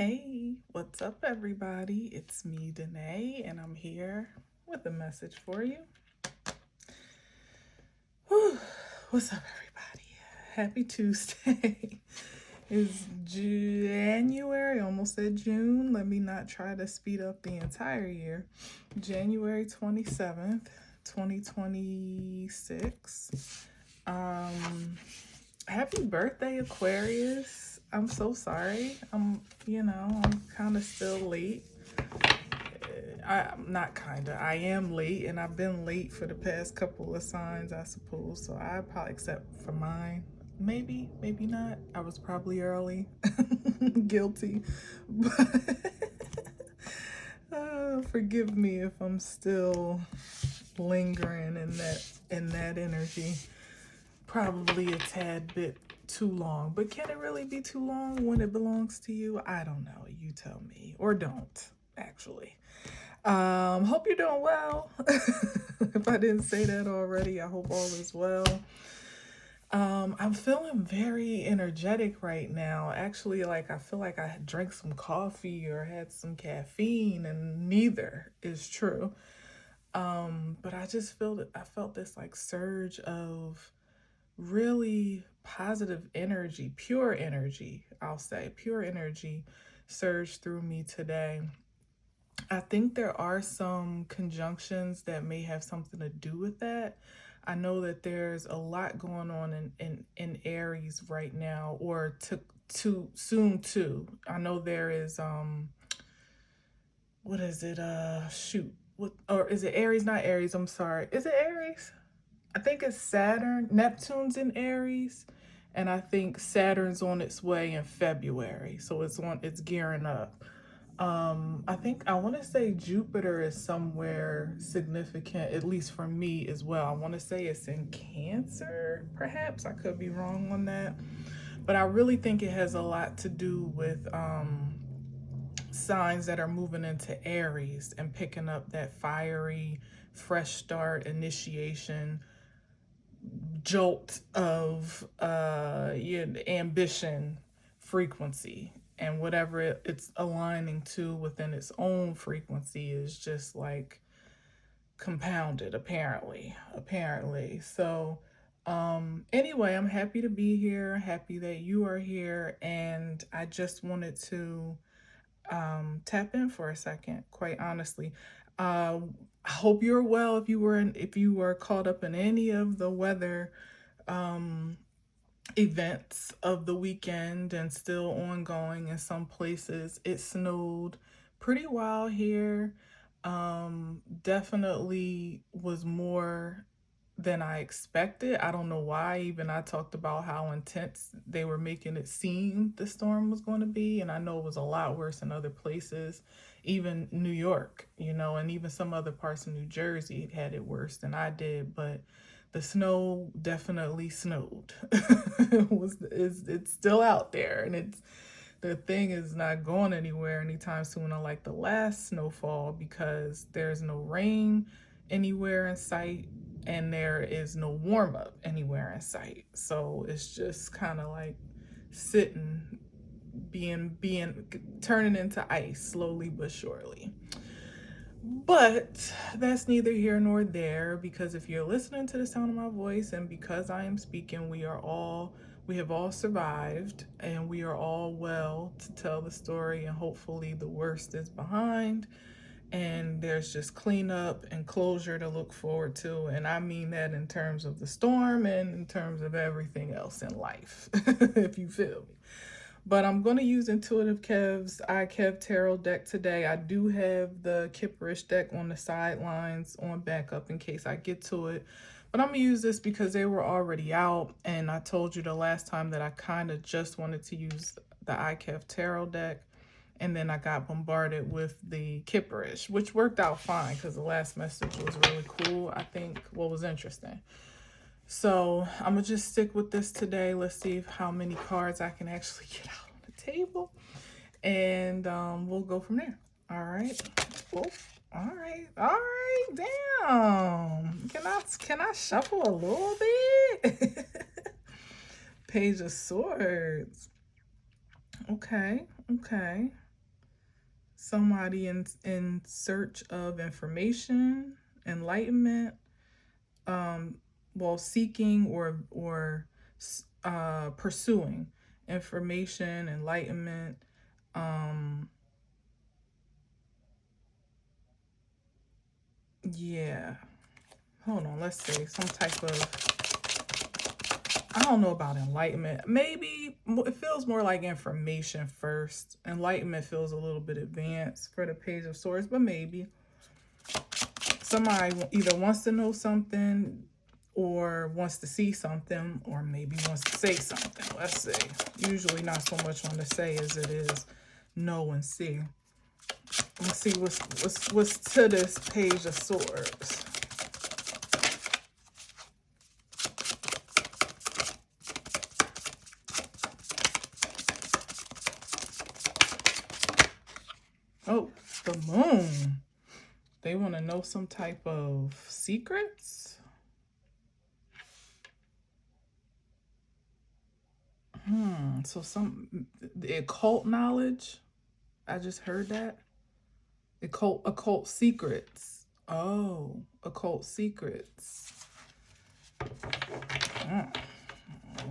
Hey, what's up, everybody? It's me, Danae, and I'm here with a message for you. Whew. What's up, everybody? Happy Tuesday. It's January, almost said June. Let me not try to speed up the entire year. January 27th, 2026. Happy birthday, Aquarius. I'm so sorry. I'm kind of still late. I'm not I am late, and I've been late for the past couple of signs, I suppose. So I probably, except for mine, maybe not. I was probably early. Guilty. But forgive me if I'm still lingering in that energy. Probably a tad bit too long, but can it really be too long when it belongs to you? I don't know. You tell me, or don't, actually. Hope you're doing well. If I didn't say that already, I hope all is well. I'm feeling very energetic right now. Actually, I feel like I drank some coffee or had some caffeine, and neither is true. But I just I felt this surge of really positive energy, pure energy, I'll say, pure energy surged through me today. I think there are some conjunctions that may have something to do with that. I know that there's a lot going on in Aries right now, or to soon too. I know there is what is it? Shoot. What, or is it Aries? Not Aries, I'm sorry. Is it Aries? I think it's Saturn. Neptune's in Aries, and I think Saturn's on its way in February. So it's gearing up. I want to say Jupiter is somewhere significant, at least for me as well. I want to say it's in Cancer, perhaps. I could be wrong on that. But I really think it has a lot to do with signs that are moving into Aries and picking up that fiery, fresh start, initiation, jolt of ambition, frequency, and whatever it's aligning to within its own frequency is just compounded, apparently. So anyway, I'm happy to be here, happy that you are here, and I just wanted to tap in for a second, quite honestly. I hope you're well. If you were caught up in any of the weather events of the weekend and still ongoing in some places, it snowed pretty wild here. Definitely was more than I expected. I don't know why. Even I talked about how intense they were making it seem the storm was going to be, and I know it was a lot worse in other places, even New York, and even some other parts of New Jersey had it worse than I did. But the snow definitely snowed. It's still out there, and the thing is not going anywhere anytime soon, unlike the last snowfall, because there's no rain anywhere in sight and there is no warm up anywhere in sight. So it's just kind of sitting, turning into ice slowly but surely. But that's neither here nor there, because if you're listening to the sound of my voice and because I am speaking, we have all survived, and we are all well to tell the story, and hopefully the worst is behind and there's just cleanup and closure to look forward to. And I mean that in terms of the storm and in terms of everything else in life, if you feel me. But I'm going to use Intuitive Kev's iKev Tarot deck today. I do have the Kipperish deck on the sidelines on backup in case I get to it. But I'm going to use this because they were already out. And I told you the last time that I kind of just wanted to use the iKev Tarot deck. And then I got bombarded with the Kipperish, which worked out fine because the last message was really cool, I think, what was interesting. So I'm going to just stick with this today. Let's see how many cards I can actually get out on the table. And we'll go from there. All right. Oh, all right. All right. Damn. Can I shuffle a little bit? Page of Swords. Okay. somebody in search of information, enlightenment, well, seeking or pursuing information, enlightenment, um, yeah. Hold on, let's see, some type of, I don't know about enlightenment. Maybe it feels more like information first. Enlightenment feels a little bit advanced for the Page of Swords, but maybe somebody either wants to know something or wants to see something or maybe wants to say something. Let's see. Usually not so much on the say as it is know and see. Let's see what's to this Page of Swords. Oh, the Moon. They want to know some type of secrets. So some the occult knowledge. I just heard that. Occult secrets. Oh, occult secrets.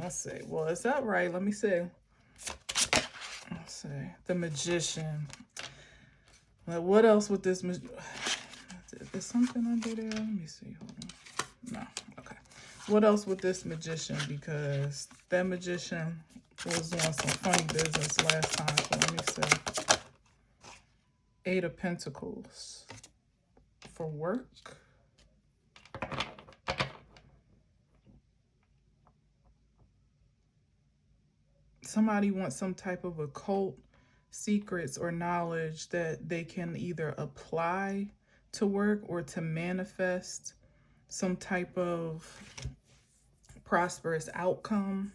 Let's see. Well, is that right? Let me see. Let's see. The Magician. Like, what else with this? Is something under there? Let me see. Hold on. No. Okay. What else with this Magician? Because that Magician was doing some funny business last time. So let me see. Eight of Pentacles. For work. Somebody wants some type of occult secrets or knowledge that they can either apply to work or to manifest some type of prosperous outcome,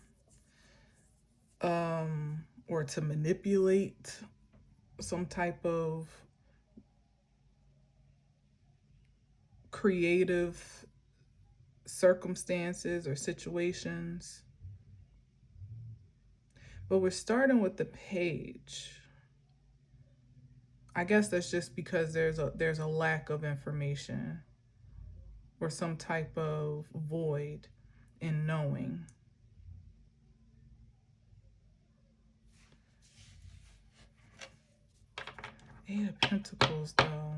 or to manipulate some type of creative circumstances or situations. But we're starting with the Page. I guess that's just because there's a lack of information or some type of void in knowing. Eight of Pentacles, though.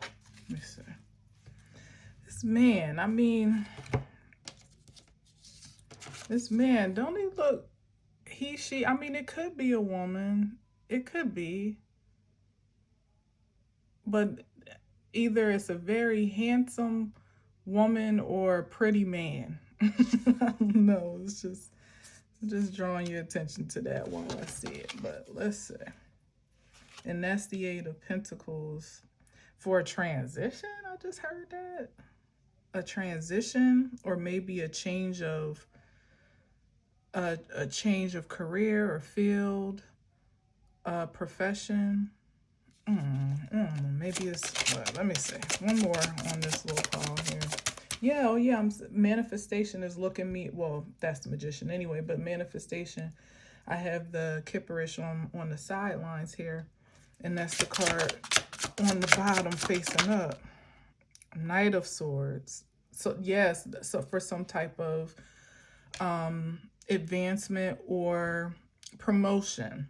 Let me see. This man, I mean, this man, don't he look, he, she, I mean, it could be a woman. It could be. But either it's a very handsome woman or a pretty man. I don't know. It's just drawing your attention to that while I see it. But let's see. And that's the Eight of Pentacles for a transition. I just heard that. A transition, or maybe a change of career or field, profession. Maybe it's, let me see. One more on this little call here. Yeah, oh yeah, manifestation is looking me, well, that's the Magician anyway, but manifestation, I have the Kipperish on the sidelines here, and that's the card on the bottom facing up. Knight of Swords. So yes, so for some type of advancement or promotion.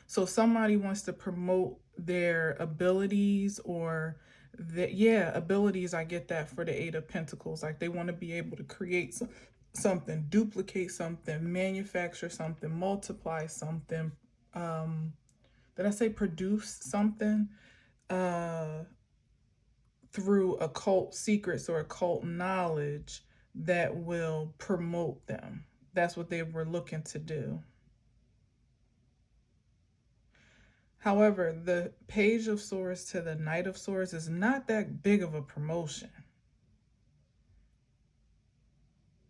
So somebody wants to promote their abilities or abilities. I get that for the Eight of Pentacles. Like they want to be able to create something, duplicate something, manufacture something, multiply something. Did I say produce something? Through occult secrets or occult knowledge that will promote them. That's what they were looking to do. However, the Page of Swords to the Knight of Swords is not that big of a promotion.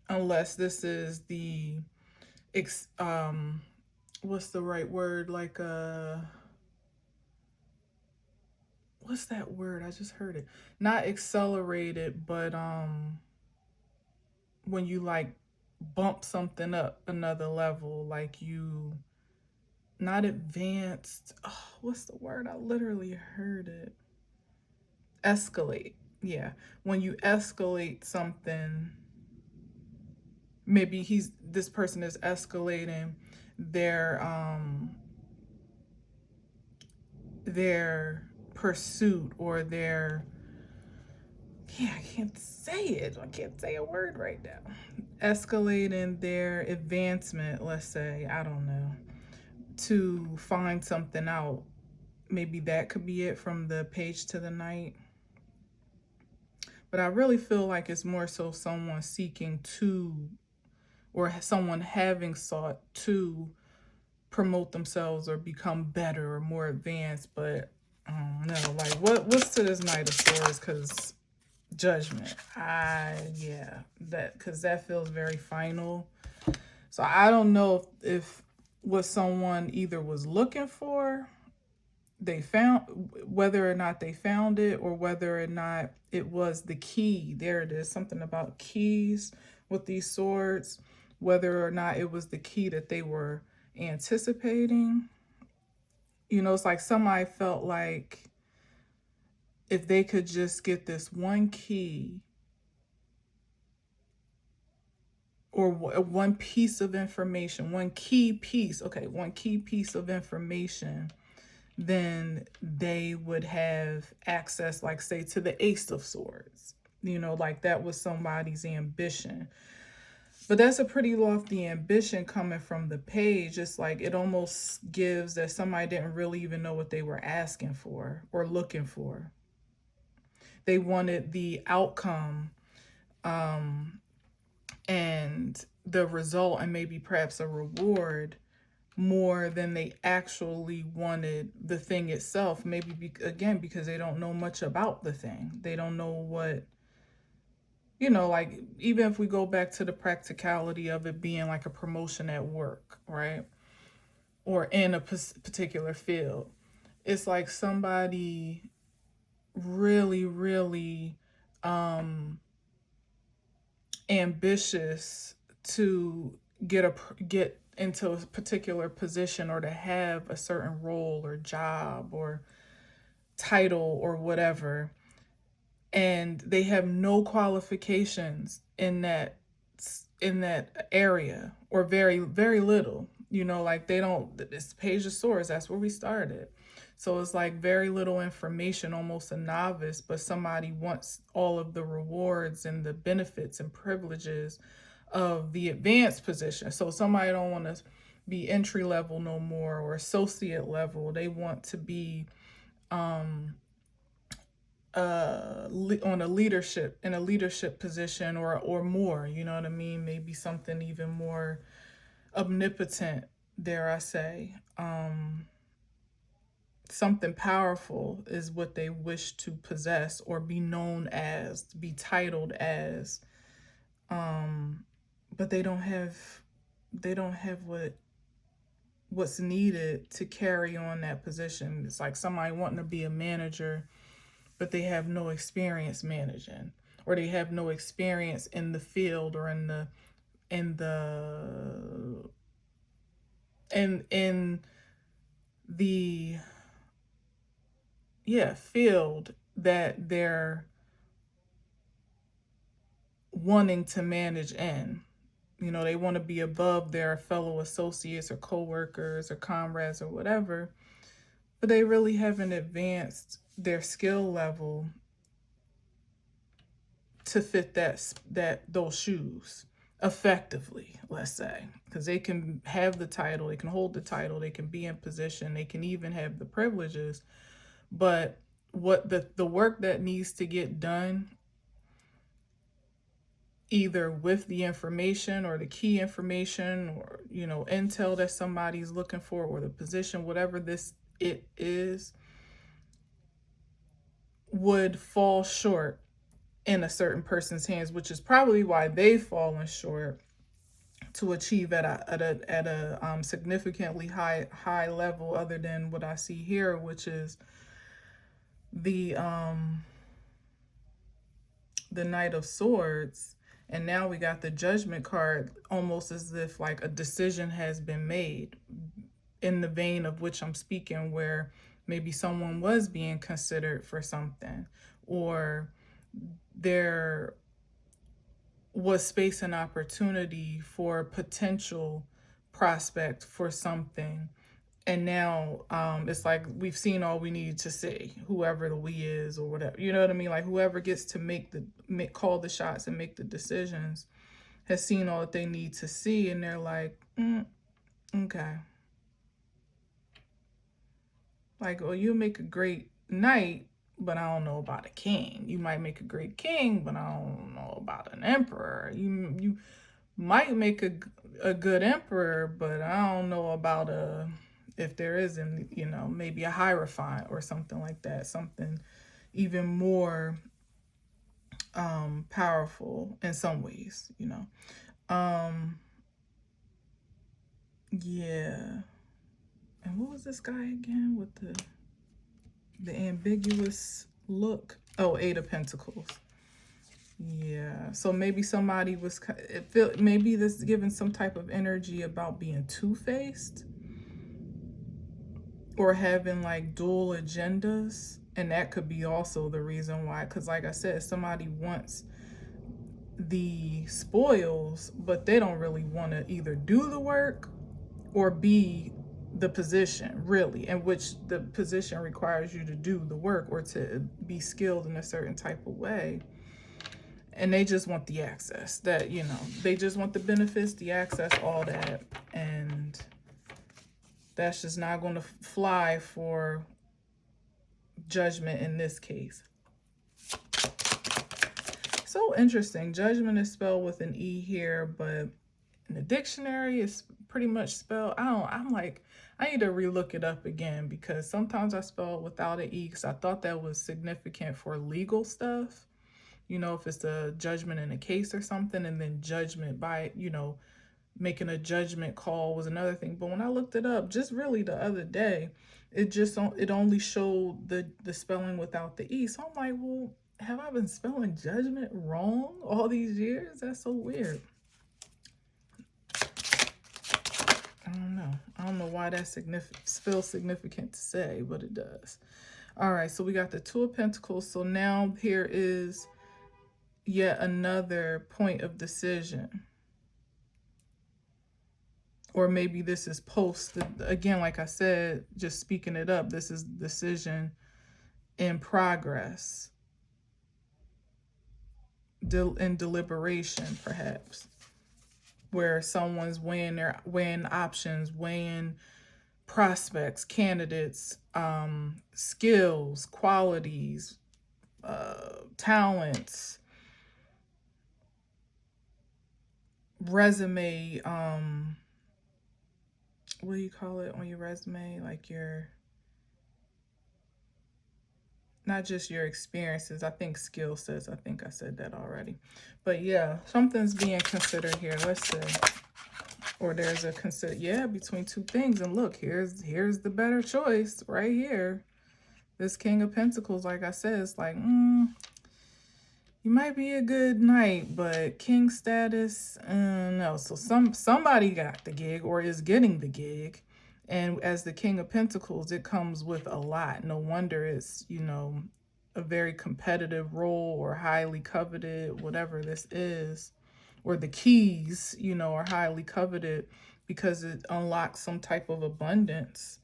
Unless this is the, what's the right word? Like, what's that word? I just heard it. Not accelerated, but when you like bump something up another level, like you not advanced. Oh, what's the word? I literally heard it. Escalate. Yeah. When you escalate something, maybe this person is escalating their pursuit or their, yeah, I can't say it. I can't say a word right now. Escalating their advancement, let's say, I don't know, to find something out. Maybe that could be it from the page to the night. But I really feel like it's more so someone seeking to, or someone having sought to promote themselves or become better or more advanced. But no, like what's to this Knight of Swords? Because judgment, yeah, that, because that feels very final. So I don't know if what someone either was looking for, they found, whether or not they found it, or whether or not it was the key. There it is, something about keys with these swords, whether or not it was the key that they were anticipating. It's like somebody felt like if they could just get this one key or one piece of information, one key piece of information, then they would have access, like, say, to the Ace of Swords. Like that was somebody's ambition. But that's a pretty lofty ambition coming from the page. It's like it almost gives that somebody didn't really even know what they were asking for or looking for. They wanted the outcome and the result, and maybe perhaps a reward, more than they actually wanted the thing itself. Maybe again, because they don't know much about the thing. They don't know what, like, even if we go back to the practicality of it being like a promotion at work, right? Or in a particular field. It's like somebody really, really ambitious to get into a particular position, or to have a certain role or job or title or whatever, and they have no qualifications in that area, or very, very little. Like they don't, this page of swords, that's where we started. So it's like very little information, almost a novice, but somebody wants all of the rewards and the benefits and privileges of the advanced position. So somebody don't want to be entry level no more, or associate level. They want to be on a leadership, in a leadership position, or more, you know what I mean? Maybe something even more omnipotent, dare I say. Something powerful is what they wish to possess, or be known as, be titled as. But they don't have what's needed to carry on that position. It's like somebody wanting to be a manager, but they have no experience managing, or they have no experience in the field, or in the field that they're wanting to manage in. They want to be above their fellow associates or coworkers or comrades or whatever, but they really haven't advanced their skill level to fit those shoes effectively, let's say. Because they can have the title, they can hold the title, they can be in position, they can even have the privileges, but what the work that needs to get done, either with the information or the key information, or intel that somebody's looking for, or the position, whatever it is, would fall short in a certain person's hands, which is probably why they've fallen short to achieve at a significantly high level, other than what I see here, which is the Knight of Swords. And now we got the Judgment card, almost as if like a decision has been made, in the vein of which I'm speaking, where maybe someone was being considered for something, or there was space and opportunity for potential prospect for something. And now it's like we've seen all we need to see, whoever the we is or whatever, you know what I mean? Like whoever gets to call the shots and make the decisions has seen all that they need to see, and they're like, okay. Like, oh, you make a great knight, but I don't know about a king. You might make a great king, but I don't know about an emperor. You might make a good emperor, but I don't know about if there isn't, maybe a hierophant or something like that, something even more powerful in some ways, yeah. And what was this guy again with the ambiguous look? Oh, Eight of Pentacles. Yeah, so maybe somebody was, maybe this is giving some type of energy about being two-faced or having like dual agendas. And that could be also the reason why, because like I said, somebody wants the spoils, but they don't really want to either do the work or be the position, really, in which the position requires you to do the work or to be skilled in a certain type of way. And they just want the access, that, they just want the benefits, the access, all that. And that's just not going to fly for Judgment in this case. So interesting. Judgment is spelled with an E here, but in the dictionary it's pretty much spelled, I'm like, I need to relook it up again, because sometimes I spell it without an E because I thought that was significant for legal stuff. If it's a judgment in a case or something, and then judgment by, making a judgment call was another thing. But when I looked it up just really the other day, it only showed the spelling without the E. So I'm like, well, have I been spelling judgment wrong all these years? That's so weird. I don't know why that's feels significant to say, but it does. All right, so we got the Two of Pentacles. So now here is yet another point of decision. Or maybe this is post, again, like I said, just speaking it up, this is decision in progress, in deliberation, perhaps, where someone's weighing options, weighing prospects, candidates, skills, qualities, talents, resume, what do you call it on your resume? Like not just your experiences. I think skill sets. I think I said that already. But yeah, something's being considered here. Let's see. Or there's between two things. And look, here's the better choice right here. This King of Pentacles, like I said, it's like, you might be a good knight, but king status, no. So somebody got the gig or is getting the gig. And as the King of Pentacles, it comes with a lot. No wonder it's, a very competitive role or highly coveted, whatever this is. Or the keys, are highly coveted because it unlocks some type of abundance.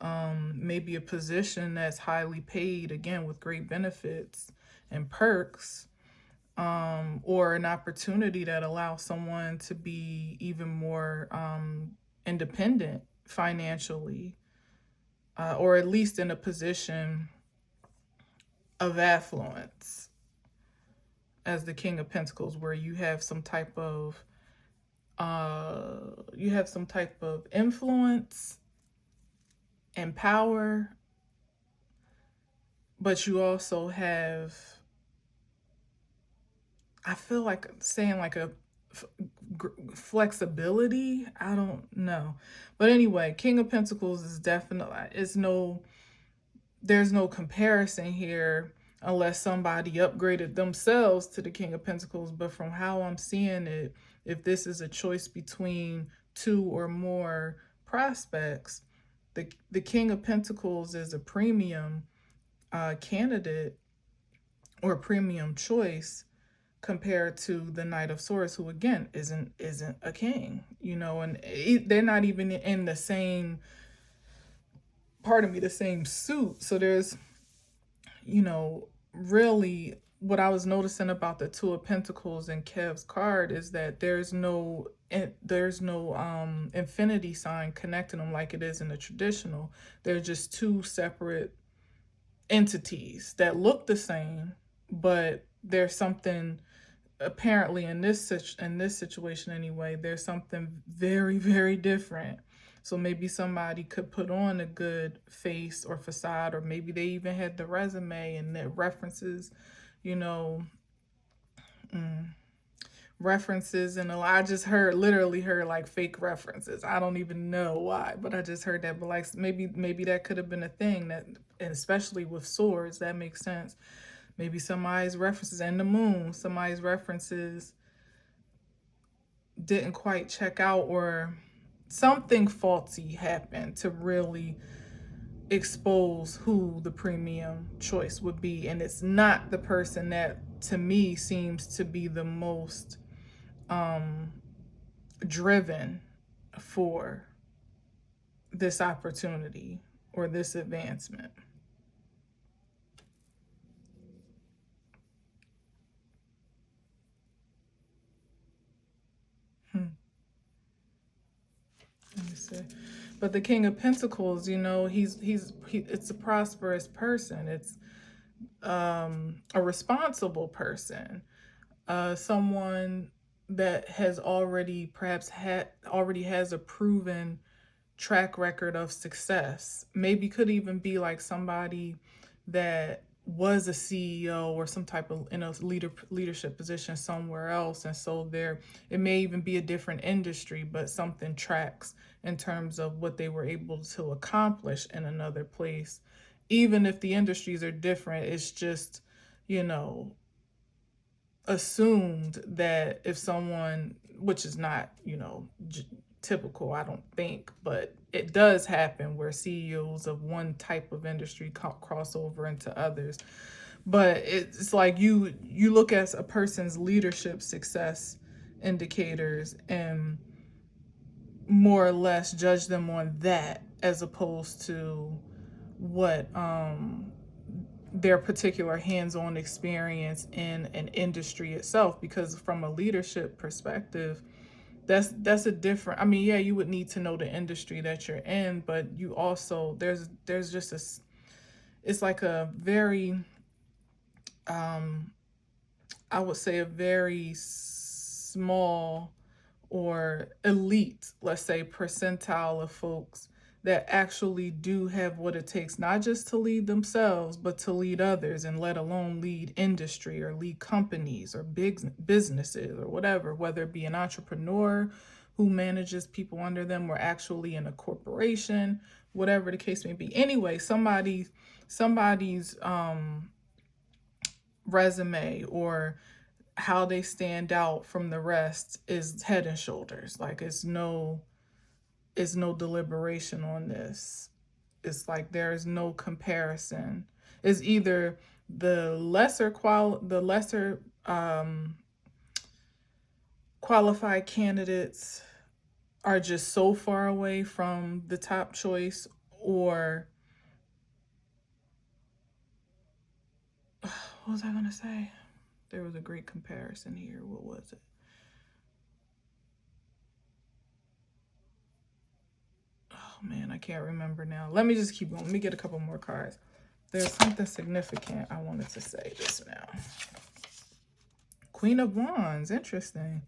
Maybe a position that's highly paid, again, with great benefits and perks. Or an opportunity that allows someone to be even more independent financially, or at least in a position of affluence as the King of Pentacles, where you have some type of influence and power, but you also have, I feel like saying like a flexibility. I don't know. But anyway, King of Pentacles is definitely, there's no comparison here unless somebody upgraded themselves to the King of Pentacles. But from how I'm seeing it, if this is a choice between two or more prospects, the King of Pentacles is a premium candidate or premium choice compared to the Knight of Swords, who again isn't a king, you know, and they're not even in the same, pardon me, the same suit. So there's, you know, really what I was noticing about the Two of Pentacles and Kev's card is that there's no infinity sign connecting them like it is in the traditional. They're just two separate entities that look the same, but there's something apparently in this situation anyway, there's something very, very different. So maybe somebody could put on a good face or facade, or maybe they even had the resume and the references, you know, references, and I just literally heard like fake references. I don't even know why, but I just heard that. But like maybe that could have been a thing, that, and especially with swords, that makes sense. Maybe somebody's references, and the moon, somebody's references didn't quite check out, or something faulty happened to really expose who the premium choice would be. And it's not the person that to me seems to be the most driven for this opportunity or this advancement. Let me see. But the King of Pentacles, you know, it's a prosperous person. It's a responsible person, someone that has already perhaps already has a proven track record of success. Maybe could even be like somebody that was a CEO or some type of in a leadership position somewhere else, and so there it may even be a different industry, but something tracks in terms of what they were able to accomplish in another place. Even if the industries are different, it's just, you know, assumed that if someone, which is not, you know, typical, I don't think, but it does happen where CEOs of one type of industry cross over into others. But it's like you look at a person's leadership success indicators and more or less judge them on that, as opposed to what their particular hands-on experience in an industry itself. Because from a leadership perspective, that's a different, I mean, yeah, you would need to know the industry that you're in, but you also there's just it's like a very I would say a very small or elite, let's say, percentile of folks that actually do have what it takes, not just to lead themselves, but to lead others, and let alone lead industry or lead companies or big businesses or whatever, whether it be an entrepreneur who manages people under them or actually in a corporation, whatever the case may be. Anyway, somebody's resume or how they stand out from the rest is head and shoulders. Like it's no deliberation on this. It's like there is no comparison. It's either the lesser qualified candidates are just so far away from the top choice, or what was I gonna say? There was a great comparison here. What was it? Oh man, I can't remember now. Let me just keep going. Let me get a couple more cards. There's something significant I wanted to say just now. Queen of Wands, interesting.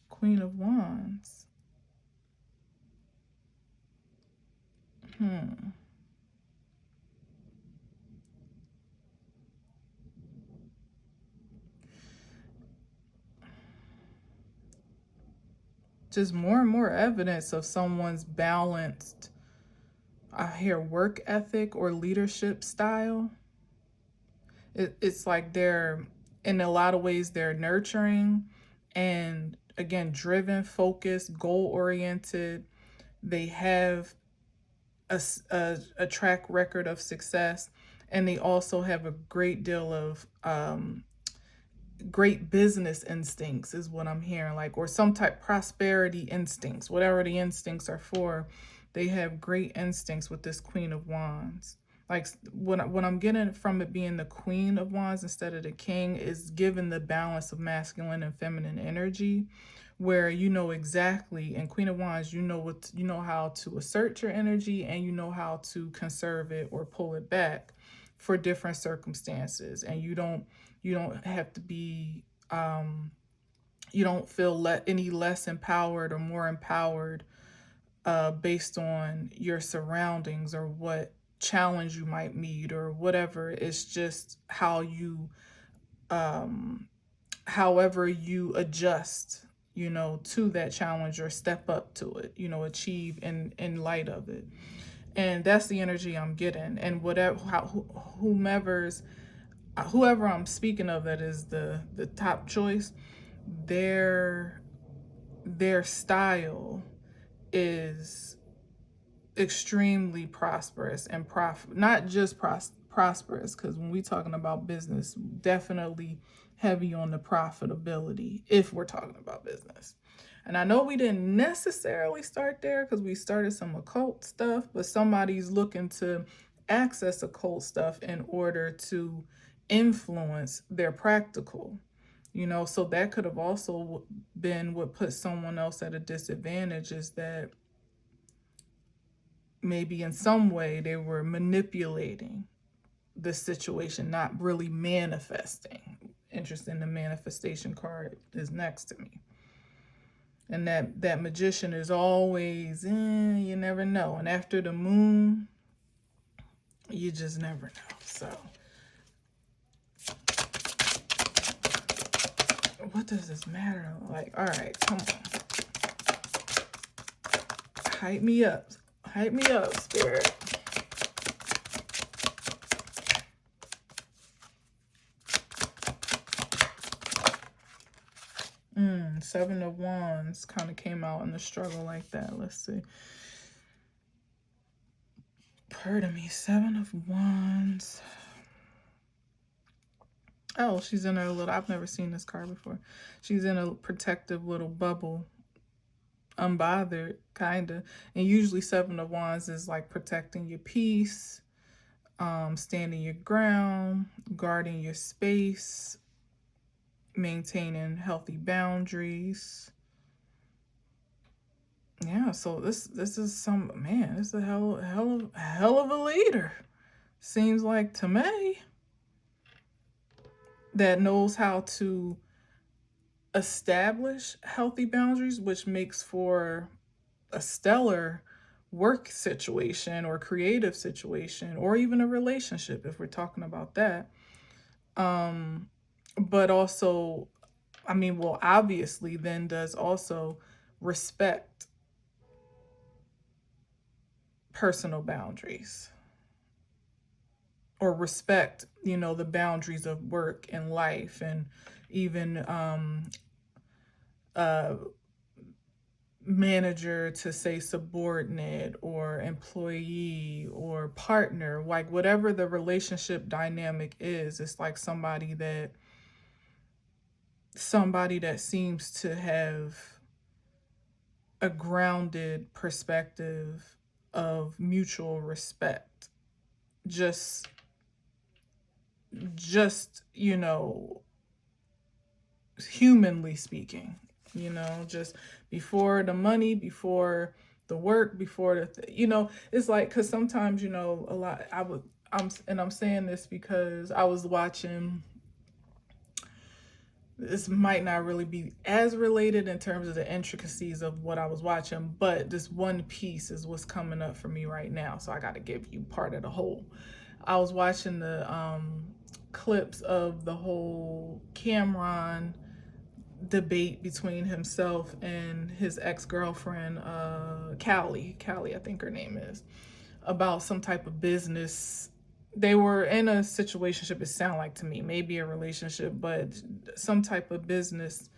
Queen of Wands. Just more and more evidence of someone's balanced, I hear, work ethic or leadership style. It's like they're, in a lot of ways, they're nurturing and, again, driven, focused, goal oriented. They have a track record of success, and they also have a great deal of great business instincts, is what I'm hearing, like, or some type prosperity instincts, whatever the instincts are for. They have great instincts with this Queen of Wands. Like, what I'm getting from it being the Queen of Wands instead of the King is given the balance of masculine and feminine energy, where you know exactly, in Queen of Wands, you know how to assert your energy, and you know how to conserve it or pull it back for different circumstances. And you don't have to be you don't feel any less empowered or more empowered based on your surroundings or what challenge you might meet or whatever. It's just how you however you adjust, to that challenge or step up to it, achieve in light of it. And that's the energy I'm getting. And whoever I'm speaking of, that is the top choice, their style is extremely prosperous and not just prosperous, because when we're talking about business, definitely heavy on the profitability if we're talking about business. And I know we didn't necessarily start there because we started some occult stuff, but somebody's looking to access occult stuff in order to influence their practical. So that could have also been what put someone else at a disadvantage, is that maybe in some way they were manipulating the situation, not really manifesting. Interesting, the manifestation card is next to me. And that magician is always, you never know. And after the moon, you just never know. So what does this matter? Like, all right, come on. Hype me up. Hype me up, Spirit. Seven of Wands kind of came out in the struggle like that. Let's see. Pardon me. Seven of Wands. Oh, she's in her little, I've never seen this card before. She's in a protective little bubble. Unbothered, kind of. And usually Seven of Wands is like protecting your peace, standing your ground, guarding your space, maintaining healthy boundaries. Yeah, so this is some, man, this is a hell of a leader. Seems like to me, that knows how to establish healthy boundaries, which makes for a stellar work situation or creative situation, or even a relationship if we're talking about that. But also, obviously then does also respect personal boundaries, or respect, the boundaries of work and life, and even manager to say subordinate or employee or partner, like whatever the relationship dynamic is. It's like somebody that seems to have a grounded perspective of mutual respect. Just humanly speaking, just before the money, before the work, before it's like, because sometimes, a lot, I'm saying this because I was watching, this might not really be as related in terms of the intricacies of what I was watching, but this one piece is what's coming up for me right now, so I got to give you part of the whole. I was watching the clips of the whole Cameron debate between himself and his ex-girlfriend, Callie, I think her name is, about some type of business they were in a situationship, it sounded like to me, maybe a relationship, but some type of business.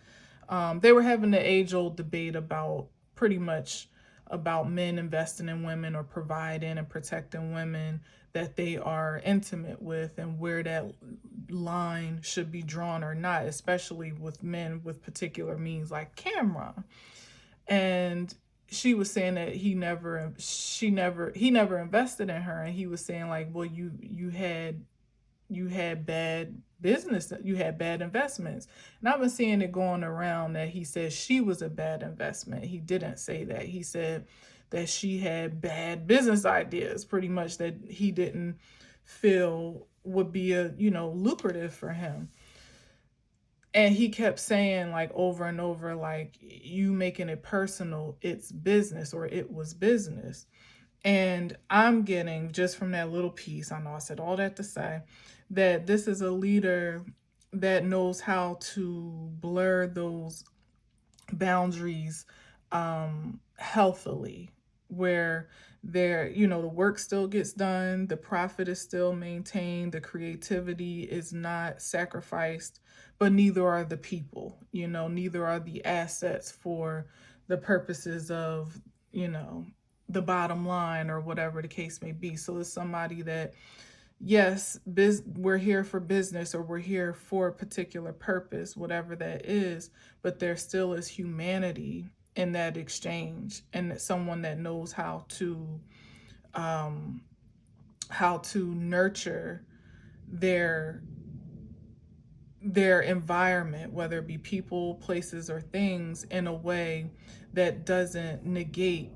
They were having the age old debate about pretty much about men investing in women or providing and protecting women that they are intimate with, and where that line should be drawn or not, especially with men with particular means like Cameron. And she was saying that he never invested in her, and he was saying like, well, you had bad business, you had bad investments. And I've been seeing it going around that he said she was a bad investment. He didn't say that. He said that she had bad business ideas, pretty much, that he didn't feel would be lucrative for him. And he kept saying like over and over, like, you making it personal, it's business, or it was business. And I'm getting, just from that little piece, I know I said all that to say, that this is a leader that knows how to blur those boundaries healthily, where the work still gets done, the profit is still maintained, the creativity is not sacrificed, but neither are the people, neither are the assets for the purposes of, the bottom line or whatever the case may be. So it's somebody that, yes, we're here for business, or we're here for a particular purpose, whatever that is, but there still is humanity in that exchange, and that someone that knows how to nurture their environment, whether it be people, places, or things, in a way that doesn't negate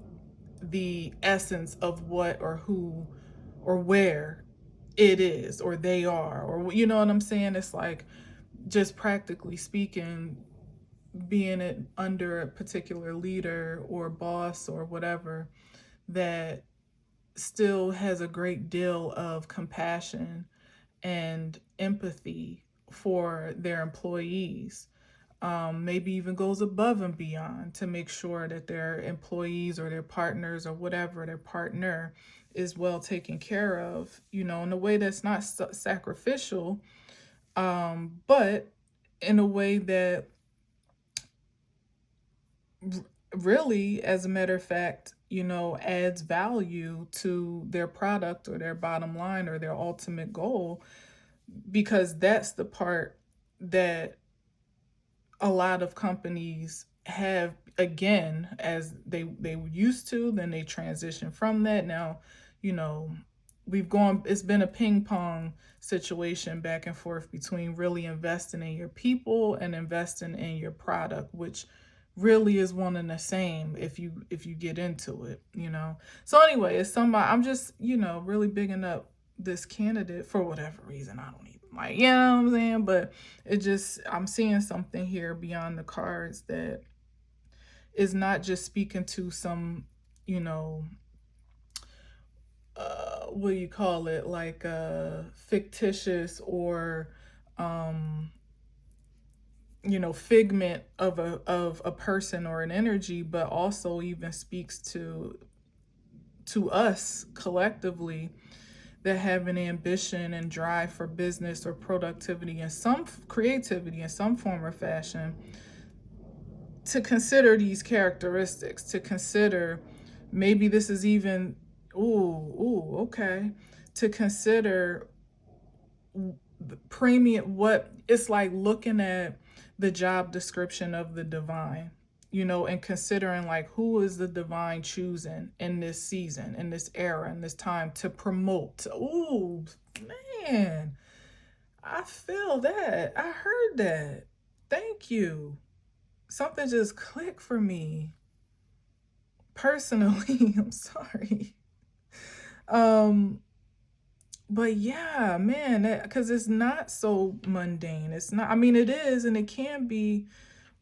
the essence of what or who or where it is, or they are, or you know what I'm saying? It's like, just practically speaking, being it under a particular leader or boss or whatever that still has a great deal of compassion and empathy for their employees. Maybe even goes above and beyond to make sure that their employees or their partners or whatever, their partner, is well taken care of, in a way that's not sacrificial, but in a way that really, as a matter of fact, adds value to their product or their bottom line or their ultimate goal, because that's the part that a lot of companies have, again, as they used to, then they transition from that. Now, it's been a ping pong situation back and forth between really investing in your people and investing in your product, which really is one and the same if you get into it. So anyway, it's somebody, I'm just, really bigging up this candidate for whatever reason. I don't even like, you know what I'm saying? But I'm seeing something here beyond the cards that is not just speaking to some, what do you call it? Like fictitious or, figment of a person or an energy, but also even speaks to us collectively that have an ambition and drive for business or productivity and some creativity in some form or fashion, to consider these characteristics, to consider, maybe this is even, okay, to consider premium, what it's like looking at the job description of the divine, and considering like, who is the divine choosing in this season, in this era, in this time to promote. Oh man, I feel that. I heard that. Thank you. Something just clicked for me personally. I'm sorry. But yeah, man, because it's not so mundane. It's not, I mean, it is, and it can be,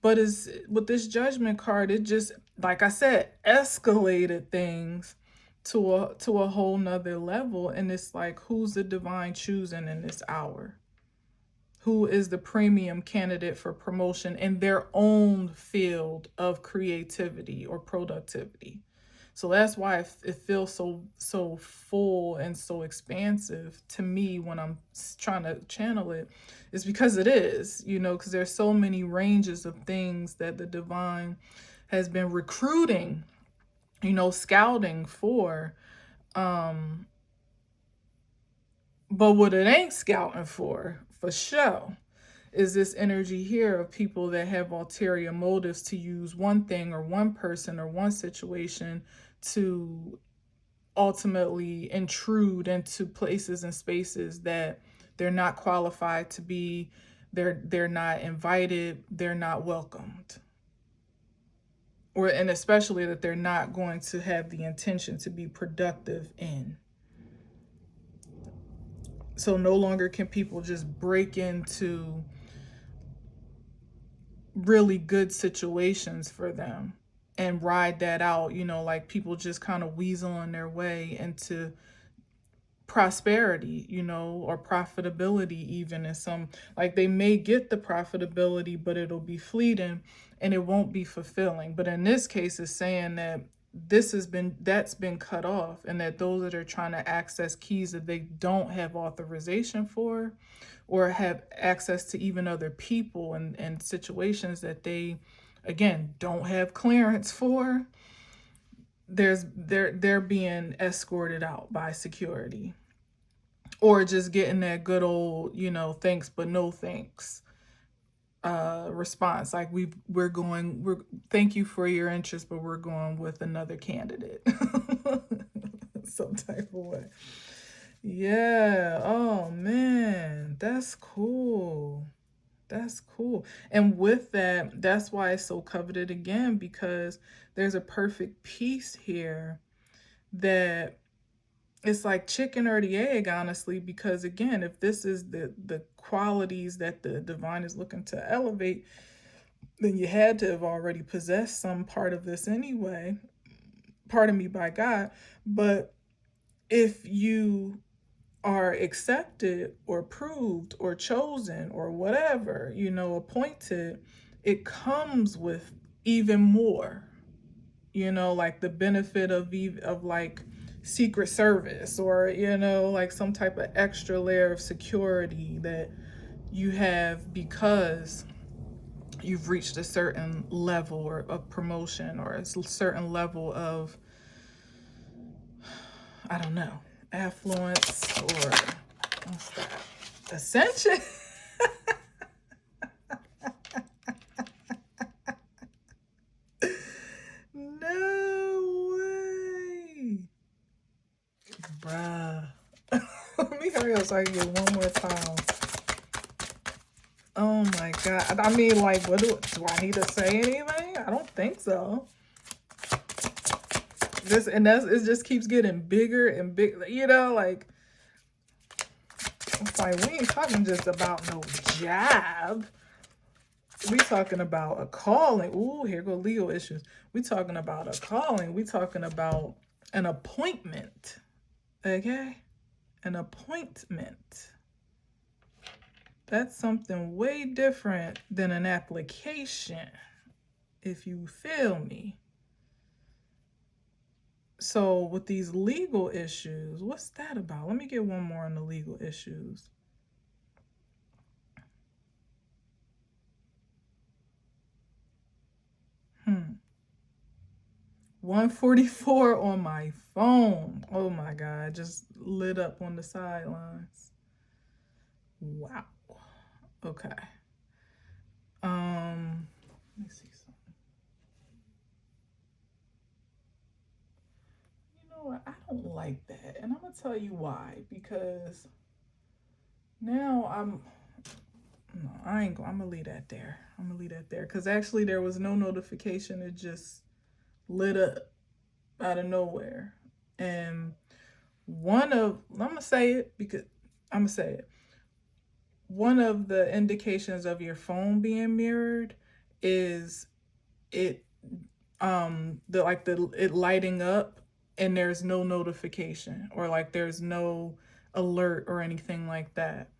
but it's with this judgment card, it just, like I said, escalated things to a whole nother level. And it's like, who's the divine choosing in this hour? Who is the premium candidate for promotion in their own field of creativity or productivity? So that's why it feels so full and so expansive to me when I'm trying to channel it. Is because it is, because there's so many ranges of things that the divine has been recruiting, scouting for. Um, but what it ain't scouting for sure, is this energy here of people that have ulterior motives to use one thing or one person or one situation to ultimately intrude into places and spaces that they're not qualified to be. They're not invited, they're not welcomed, and especially that they're not going to have the intention to be productive in. So no longer can people just break into really good situations for them and ride that out, like people just kind of weaseling their way into prosperity, or profitability, even in some, like they may get the profitability, but it'll be fleeting and it won't be fulfilling. But in this case, it's saying that that's been cut off, and that those that are trying to access keys that they don't have authorization for, or have access to even other people and situations that they, again, don't have clearance for, they're being escorted out by security, or just getting that good old, thanks but no thanks response. Like we're thank you for your interest, but we're going with another candidate. Some type of way. Yeah. Oh man, that's cool. That's cool. And with that, that's why it's so coveted again, because there's a perfect piece here that it's like chicken or the egg, honestly, because again, if this is the qualities that the divine is looking to elevate, then you had to have already possessed some part of this anyway. Pardon me, by God. But if you are accepted or approved or chosen or whatever, appointed, it comes with even more, like the benefit of like Secret Service, or like some type of extra layer of security that you have because you've reached a certain level or of promotion, or a certain level of, I don't know, affluence, or what's that, ascension. No way, bruh. Let me hurry up so I can get one more time. Oh my God. I mean, like, what do I need to say anything? I don't think so. It just keeps getting bigger and bigger, like, it's like we ain't talking just about no job. We talking about a calling. Ooh, here go legal issues. We talking about a calling. We talking about an appointment. Okay? An appointment. That's something way different than an application, if you feel me. So with these legal issues, what's that about? Let me get one more on the legal issues. 144 on my phone. Oh my God, just lit up on the sidelines. Wow. Okay. Let me see something. You know what? I don't like that. And I'm gonna tell you why. Because now no, I'm gonna leave that there. I'm gonna leave that there. Because actually there was no notification. It just lit up out of nowhere. And I'm gonna say it because I'm gonna say it. One of the indications of your phone being mirrored is it it lighting up and there's no notification, or like there's no alert or anything like that.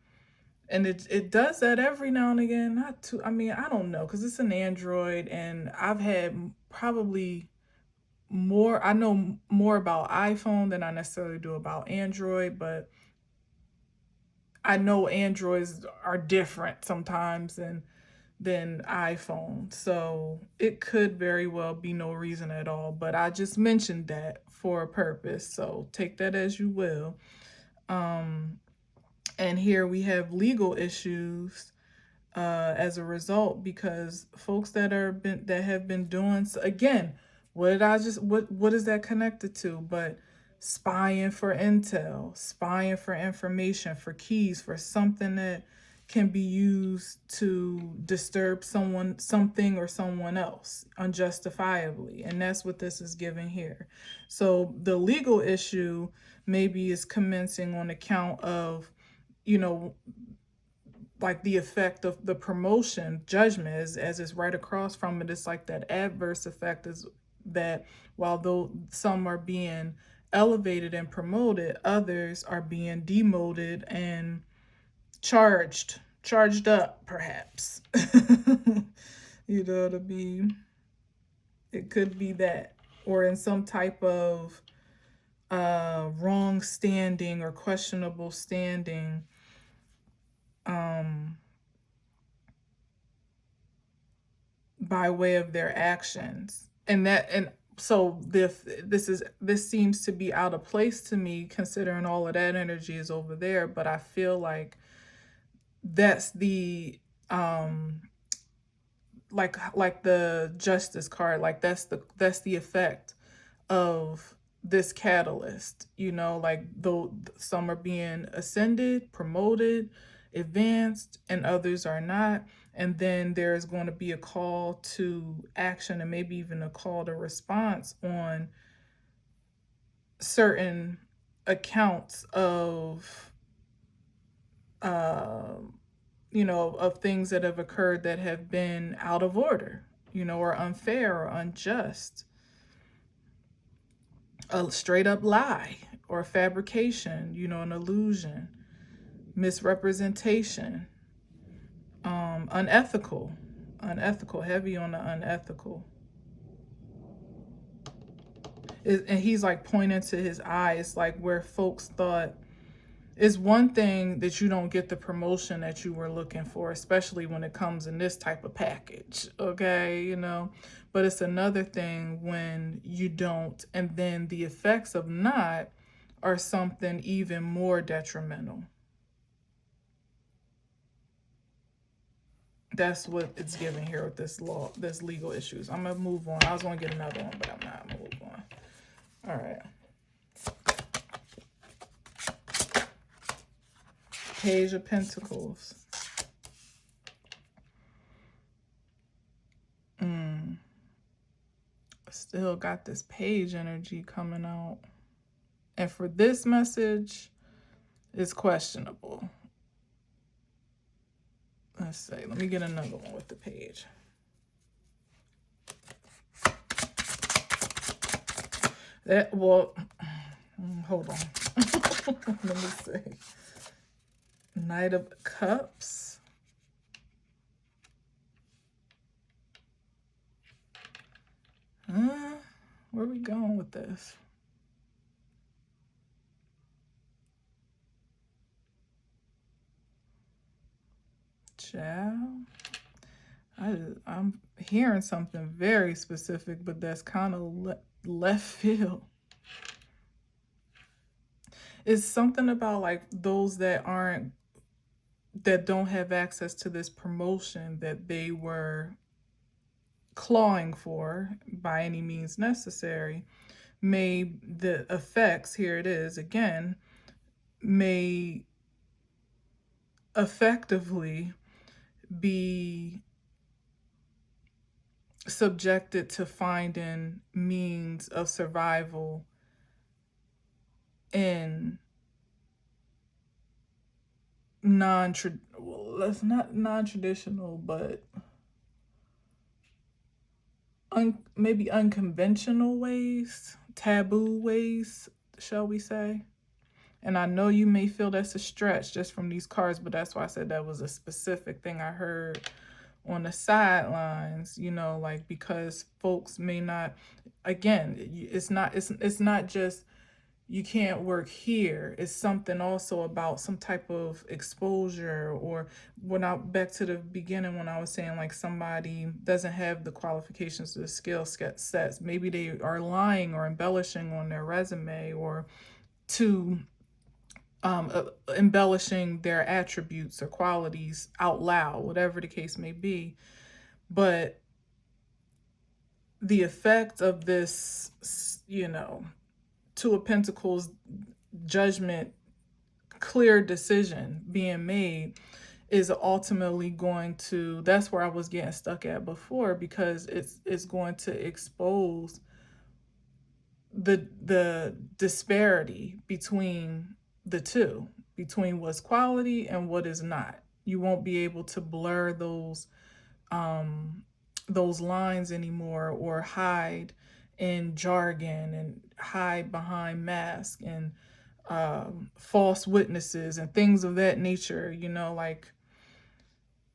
And it does that every now and again. Not too, I mean, I don't know, because it's an Android, and I've had probably I know more about iPhone than I necessarily do about Android, but I know Androids are different sometimes than iPhone. So it could very well be no reason at all. But I just mentioned that for a purpose. So take that as you will. And here we have legal issues as a result, because folks that have been doing so, again, what is that connected to but spying for intel, spying for information, for keys, for something that can be used to disturb something or someone else unjustifiably. And that's what this is giving here. So the legal issue maybe is commencing on account of, you know, like the effect of the promotion judgment is, as it's right across from it, it's like that adverse effect is that while though some are being elevated and promoted, others are being demoted and charged up, perhaps. You know, it could be that, or in some type of wrong standing or questionable standing, by way of their actions. And so this seems to be out of place to me, considering all of that energy is over there. But I feel like that's the like the justice card, like that's the effect of this catalyst. You know, like though some are being ascended, promoted, advanced, and others are not. And then there's going to be a call to action, and maybe even a call to response on certain accounts of of things that have occurred that have been out of order, or unfair or unjust. A straight up lie or fabrication, an illusion, misrepresentation, unethical, heavy on the unethical. And he's like pointing to his eye. It's like where folks thought, it's one thing that you don't get the promotion that you were looking for, especially when it comes in this type of package, okay, but it's another thing when you don't, and then the effects of not are something even more detrimental. That's what it's giving here with this legal issues. I'm gonna move on. I was gonna get another one, but I'm not. I'm gonna move on. All right. Page of Pentacles. Still got this page energy coming out. And for this message, it's questionable. Let's see. Let me get another one with the page. Hold on. Let me see. Knight of Cups. Where are we going with this? Child. I'm hearing something very specific, but that's kind of left field. It's something about like those that don't have access to this promotion that they were clawing for by any means necessary. May the effects, here it is again, may effectively be subjected to finding means of survival in that's not non-traditional, but maybe unconventional ways, taboo ways, shall we say. And I know you may feel that's a stretch just from these cards, but that's why I said that was a specific thing I heard on the sidelines, like because folks may not, again, it's not just you can't work here. It's something also about some type of exposure, or when I back to the beginning when I was saying like somebody doesn't have the qualifications or the skill sets. Maybe they are lying or embellishing on their resume, or to embellishing their attributes or qualities out loud, whatever the case may be. But the effect of this, Two of Pentacles judgment, clear decision being made is ultimately going to, that's where I was getting stuck at before, because it's going to expose the disparity between the two, between what's quality and what is not. You won't be able to blur those lines anymore, or hide in jargon and hide behind masks and false witnesses and things of that nature. Like,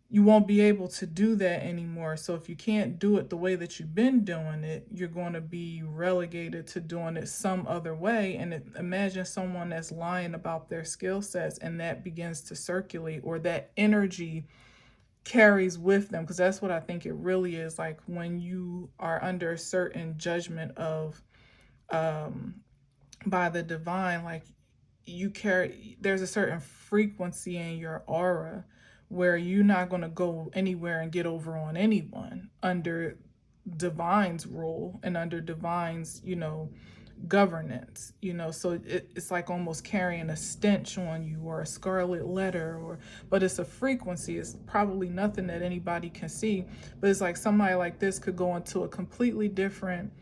you won't be able to do that anymore. So if you can't do it the way that you've been doing it, you're going to be relegated to doing it some other way. And imagine someone that's lying about their skill sets, and that begins to circulate, or that energy carries with them, because that's what I think it really is. Like when you are under a certain judgment of by the divine, like there's a certain frequency in your aura where you're not going to go anywhere and get over on anyone under divine's rule and under divine's governance. So it's like almost carrying a stench on you, or a scarlet letter, but it's a frequency. It's probably nothing that anybody can see, but it's like somebody like this could go into a completely different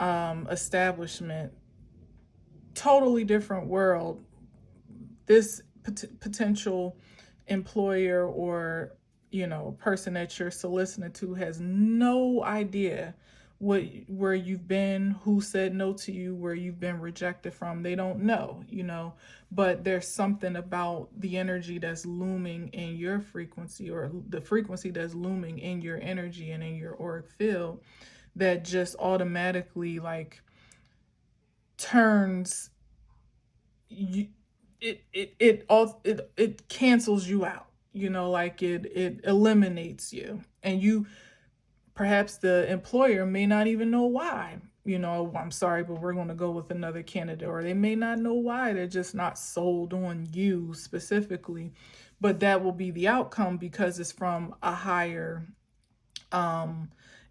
establishment, totally different world. This potential employer or person that you're soliciting to has no idea where you've been, who said no to you, where you've been rejected from. They don't know, but there's something about the energy that's looming in your frequency, or the frequency that's looming in your energy and in your auric field, that just automatically like turns you, it cancels you out, like it eliminates you. And perhaps the employer may not even know why. I'm sorry, but we're going to go with another candidate. Or they may not know why. They're just not sold on you specifically, but that will be the outcome, because it's from a higher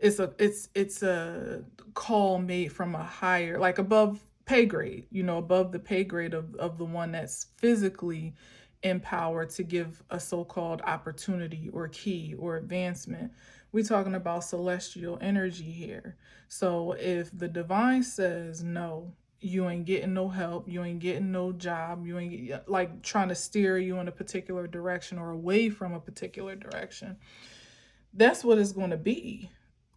it's a call made from a higher, like above pay grade, above the pay grade of the one that's physically empowered to give a so-called opportunity or key or advancement. We're talking about celestial energy here. So if the divine says no, you ain't getting no help, you ain't getting no job, you ain't like trying to steer you in a particular direction or away from a particular direction, that's what it's going to be.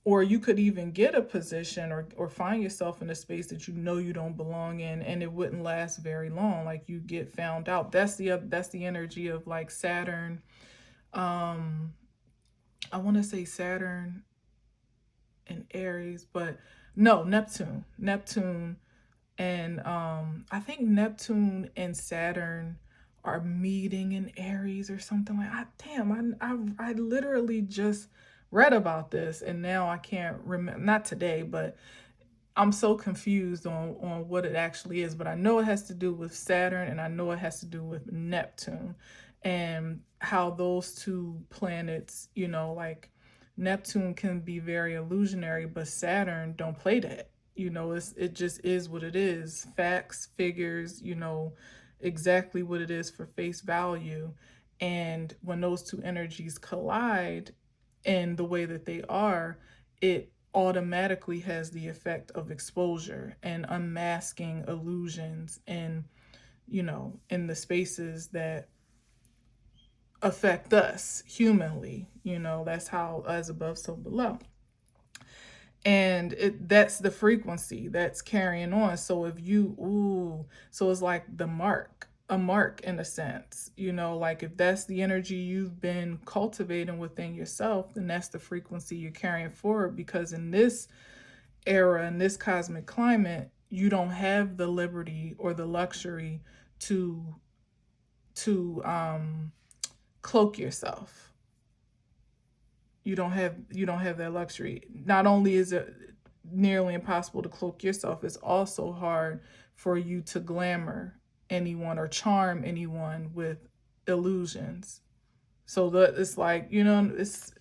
Or you could even get a position, or find yourself in a space that you don't belong in, and it wouldn't last very long. Like you get found out. That's the energy of like Saturn. I want to say Saturn and Aries, but no, Neptune, and I think Neptune and Saturn are meeting in Aries or something like that. Damn, I literally just read about this, and now I can't remember, not today, but I'm so confused on what it actually is. But I know it has to do with Saturn, and I know it has to do with Neptune, and how those two planets, like Neptune can be very illusionary, but Saturn don't play that. It just is what it is. Facts, figures, exactly what it is for face value. And when those two energies collide in the way that they are, it automatically has the effect of exposure and unmasking illusions, and in the spaces that affect us humanly. That's how, as above so below. And that's the frequency that's carrying on. So if so it's like the mark, a mark in a sense. You know, like if that's the energy you've been cultivating within yourself, then that's the frequency you're carrying forward. Because in this era, in this cosmic climate, you don't have the liberty or the luxury to to cloak yourself. You don't have that luxury. Not only is it nearly impossible to cloak yourself, it's also hard for you to glamour anyone or charm anyone with illusions. So that it's like, it's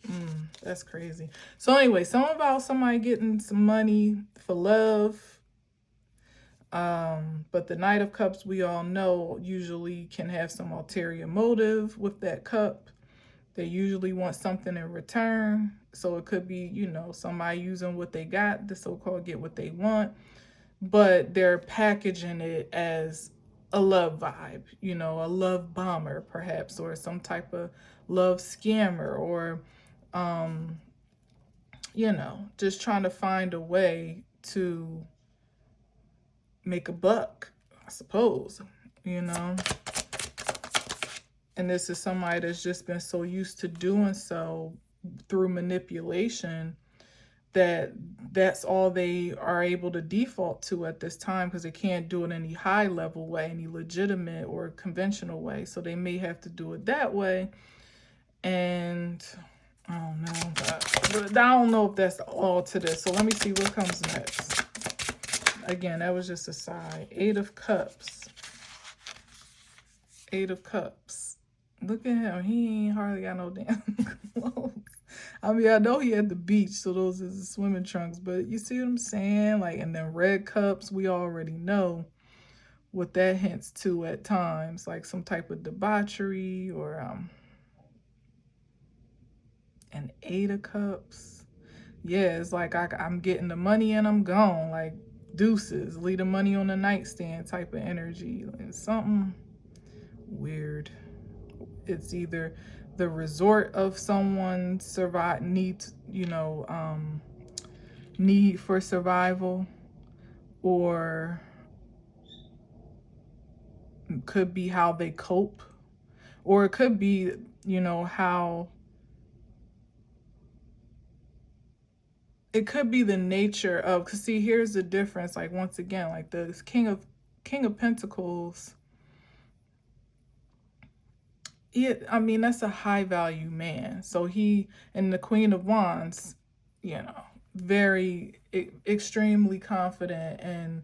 that's crazy. So anyway, something about somebody getting some money for love. But the Knight of Cups, we all know, usually can have some ulterior motive with that cup. They usually want something in return. So it could be, somebody using what they got, the so-called get what they want, but they're packaging it as a love vibe, a love bomber perhaps, or some type of love scammer, or, just trying to find a way to make a buck, I suppose, And this is somebody that's just been so used to doing so through manipulation that that's all they are able to default to at this time, because they can't do it in any high level way, any legitimate or conventional way. So they may have to do it that way. And I don't know. But I don't know if that's all to this. So let me see what comes next. Again, that was just a side. 8 of Cups. 8 of Cups. Look at him. He ain't hardly got no damn clothes. I mean, I know he at the beach, so those is the swimming trunks. But you see what I'm saying? Like, and then red cups, we already know what that hints to at times. Like some type of debauchery, or an 8 of Cups. Yeah, it's like I'm getting the money and I'm gone. Like deuces, leave the money on the nightstand type of energy. And something weird. It's either the resort of someone's need for survival, or could be how they cope, or it could be, how it could be the nature of, because see, here's the difference. Like once again, like the King of Pentacles, I mean, that's a high value man. So he, and the Queen of Wands, very extremely confident, and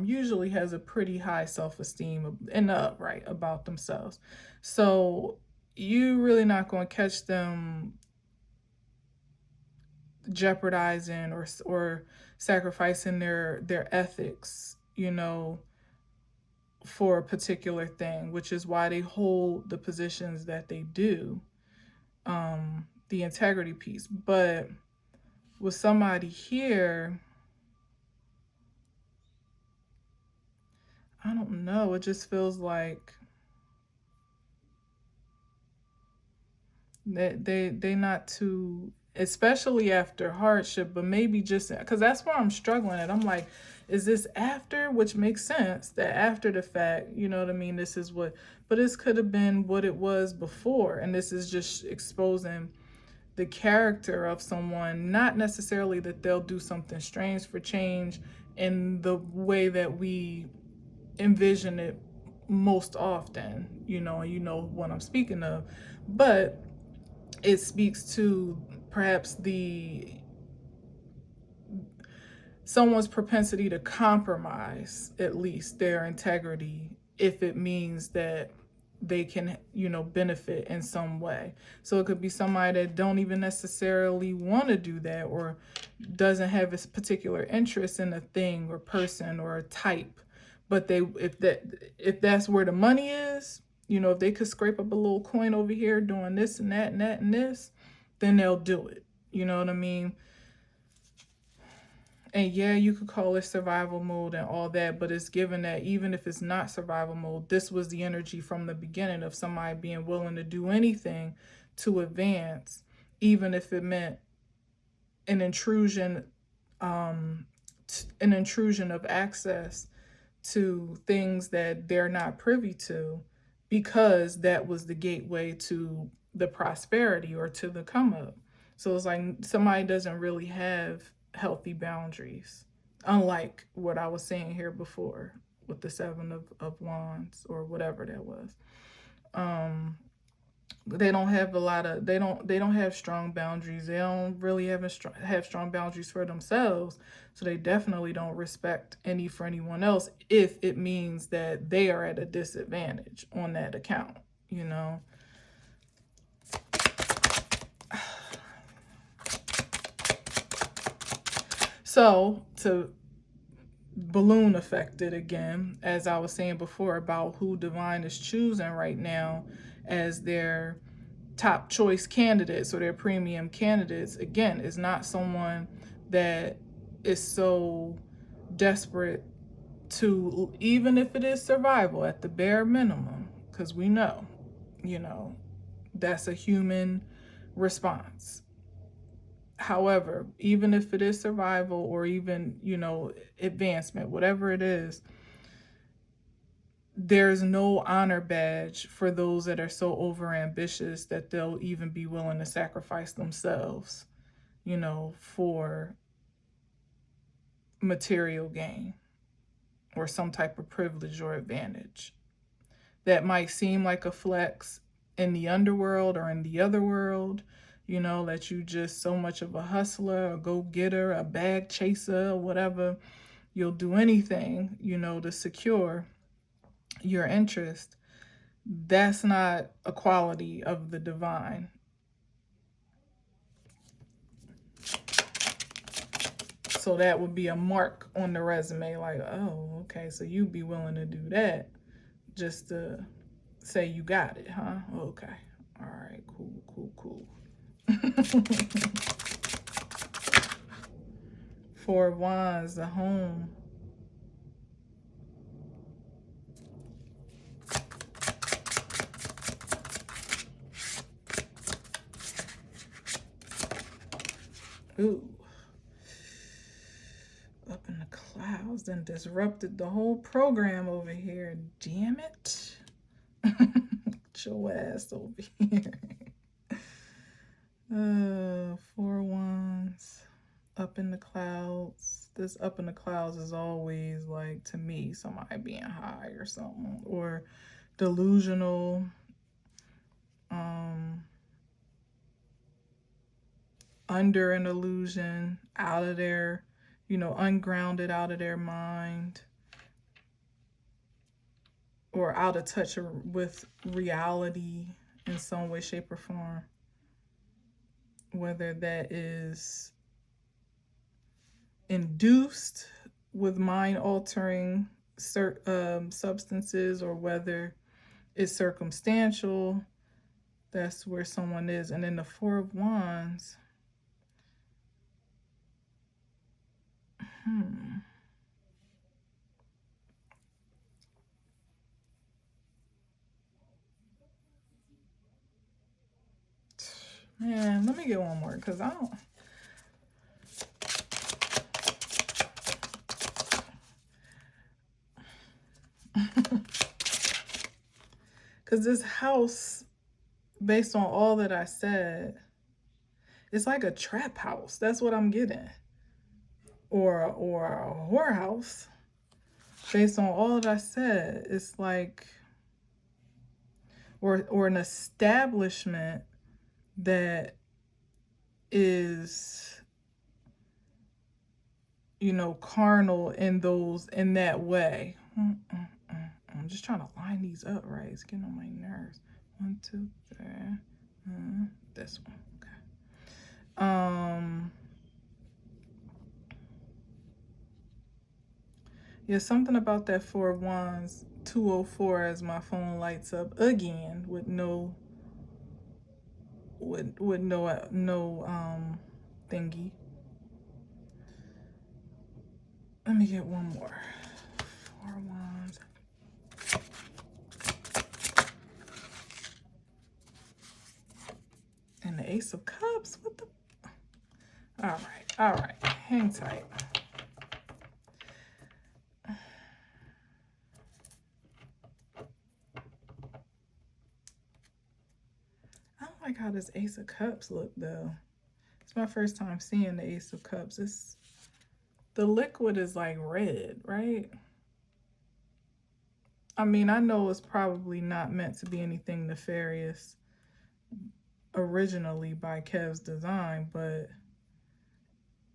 usually has a pretty high self-esteem and the upright about themselves. So you really not going to catch them jeopardizing or sacrificing their ethics, for a particular thing, which is why they hold the positions that they do, the integrity piece. But with somebody here, I don't know, it just feels like they not too, especially after hardship, but maybe just because that's where I'm struggling at. I'm like, is this after, which makes sense that after the fact, you know what I mean, this is what, but this could have been what it was before. And this is just exposing the character of someone, not necessarily that they'll do something strange for change in the way that we envision it most often, and what I'm speaking of, but it speaks to perhaps someone's propensity to compromise at least their integrity, if it means that they can, benefit in some way. So it could be somebody that don't even necessarily want to do that, or doesn't have a particular interest in a thing or person or a type, but if that's where the money is, if they could scrape up a little coin over here doing this and that and that and this, then they'll do it. You know what I mean? And yeah, you could call it survival mode and all that, but it's given that even if it's not survival mode, this was the energy from the beginning of somebody being willing to do anything to advance, even if it meant an intrusion of access to things that they're not privy to, because that was the gateway to the prosperity or to the come up. So it's like somebody doesn't really have healthy boundaries, unlike what I was saying here before with the Seven of Wands or whatever that was. They don't have a lot of, they don't have strong boundaries. They don't really have strong boundaries for themselves. So they definitely don't respect any for anyone else if it means that they are at a disadvantage on that account, you know. So to balloon affected again, as I was saying before about who Divine is choosing right now as their top choice candidates or their premium candidates, again, is not someone that is so desperate to, even if it is survival at the bare minimum, because we know, you know, that's a human response. However, even if it is survival or even, you know, advancement, whatever it is, there's no honor badge for those that are so overambitious that they'll even be willing to sacrifice themselves, you know, for material gain or some type of privilege or advantage. That might seem like a flex in the underworld or in the other world, you know, that you just so much of a hustler, a go-getter, a bag chaser, whatever. You'll do anything, you know, to secure your interest. That's not a quality of the divine. So that would be a mark on the resume, like, oh, okay, so you'd be willing to do that just to say you got it, huh? Okay. All right, cool. Four of Wands, the home. Ooh. Up in the clouds, then disrupted the whole program over here. Damn it. Get your ass over here. Four Wands. Up in the clouds. This up in the clouds is always like, to me, somebody being high or something, or delusional, under an illusion, out of their, you know, ungrounded, out of their mind, or out of touch with reality in some way, shape, or form. Whether that is induced with mind-altering substances, or whether it's circumstantial, that's where someone is. And then the Four of Wands. Man, let me get one more, because I don't... Because this house, based on all that I said, it's like a trap house. That's what I'm getting. Or a whorehouse. Based on all that I said, it's like, or an establishment that is, you know, carnal in that way. I'm just trying to line these up right. It's getting on my nerves. 1, 2, 3. This one. Okay. Yeah, something about that Four of Wands, 204, as my phone lights up again with no thingy. Let me get one more. Four of Wands. And the Ace of Cups. What the? All right. Hang tight. like how this Ace of Cups look though. It's my first time seeing the Ace of Cups. It's the liquid is like red, right? I mean, I know it's probably not meant to be anything nefarious originally by Kev's design, but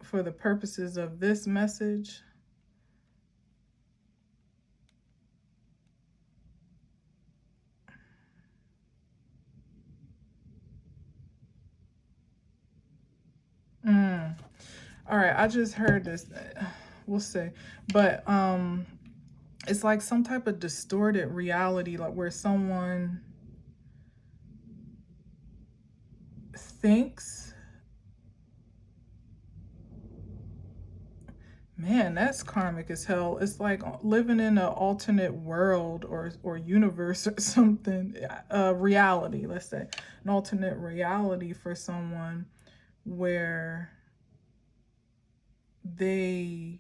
for the purposes of this message, all right, I just heard this. We'll see. But it's like some type of distorted reality, like where someone thinks, man, that's karmic as hell. It's like living in an alternate world or universe or something. Reality, let's say, an alternate reality for someone where they,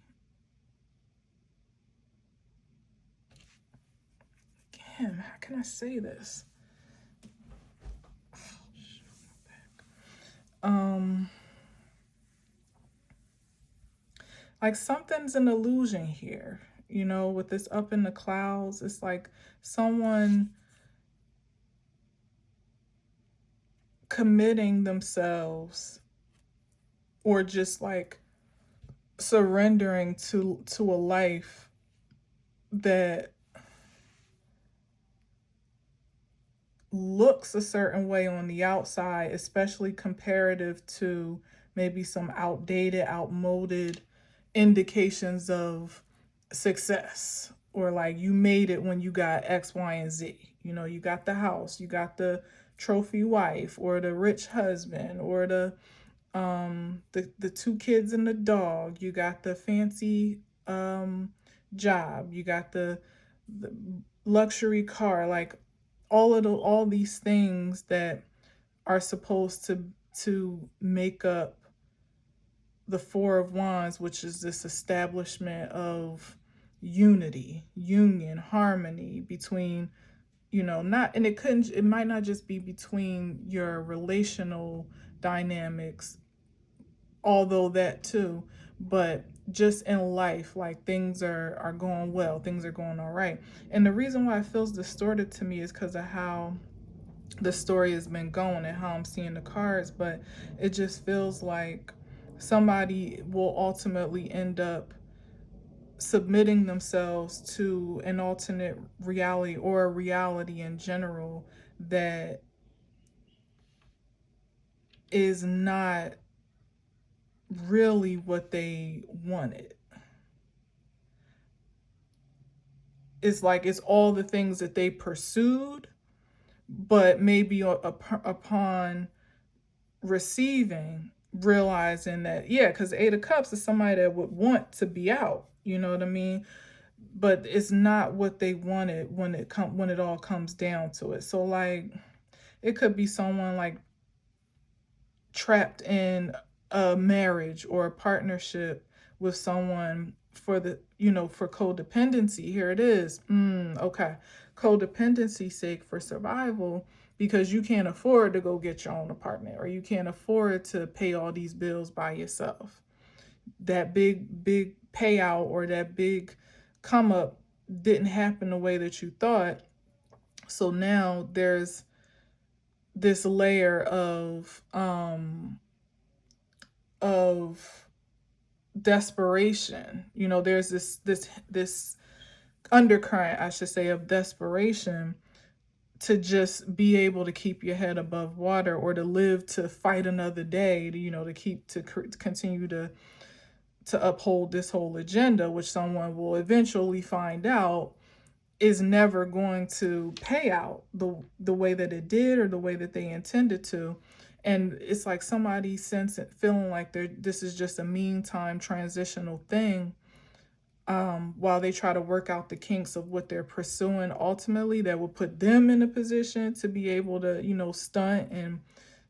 damn, how can I say this? Like something's an illusion here, you know, with this up in the clouds. It's like someone committing themselves or just like surrendering to a life that looks a certain way on the outside, especially comparative to maybe some outdated, outmoded indications of success, or like you made it when you got X, Y, and Z. You know, you got the house, you got the trophy wife, or the rich husband, or the two kids and the dog. You got the fancy job. You got the luxury car. Like all these things that are supposed to make up the Four of Wands, which is this establishment of unity, union, harmony between, you know, not, and it might not just be between your relational dynamics, although that too, but just in life, like things are going well, things are going all right. And the reason why it feels distorted to me is because of how the story has been going and how I'm seeing the cards, but it just feels like somebody will ultimately end up submitting themselves to an alternate reality or a reality in general that is not really what they wanted. It's like it's all the things that they pursued, but maybe upon receiving, realizing that, yeah, because Eight of Cups is somebody that would want to be out, you know what I mean, but it's not what they wanted when it all comes down to it. So like it could be someone like trapped in a marriage or a partnership with someone for the, you know, for codependency. Here it is. Okay. Codependency sake, for survival, because you can't afford to go get your own apartment, or you can't afford to pay all these bills by yourself. That big payout or that big come up didn't happen the way that you thought. So now there's this layer of desperation. You know, there's this undercurrent, I should say, of desperation to just be able to keep your head above water, or to live to fight another day, to, you know, to continue to uphold this whole agenda, which someone will eventually find out is never going to pay out the way that it did or the way that they intended to. And it's like somebody feeling like this is just a meantime transitional thing, while they try to work out the kinks of what they're pursuing ultimately, that will put them in a position to be able to, you know, stunt and,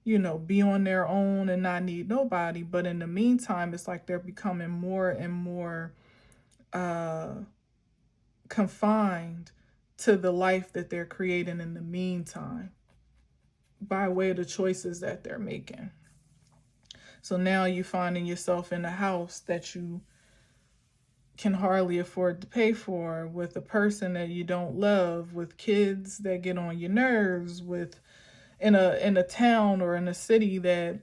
you know, be on their own and not need nobody. But in the meantime, it's like they're becoming more and more confined to the life that they're creating in the meantime, by way of the choices that they're making. So now you finding yourself in a house that you can hardly afford to pay for, with a person that you don't love, with kids that get on your nerves, with in a town or in a city that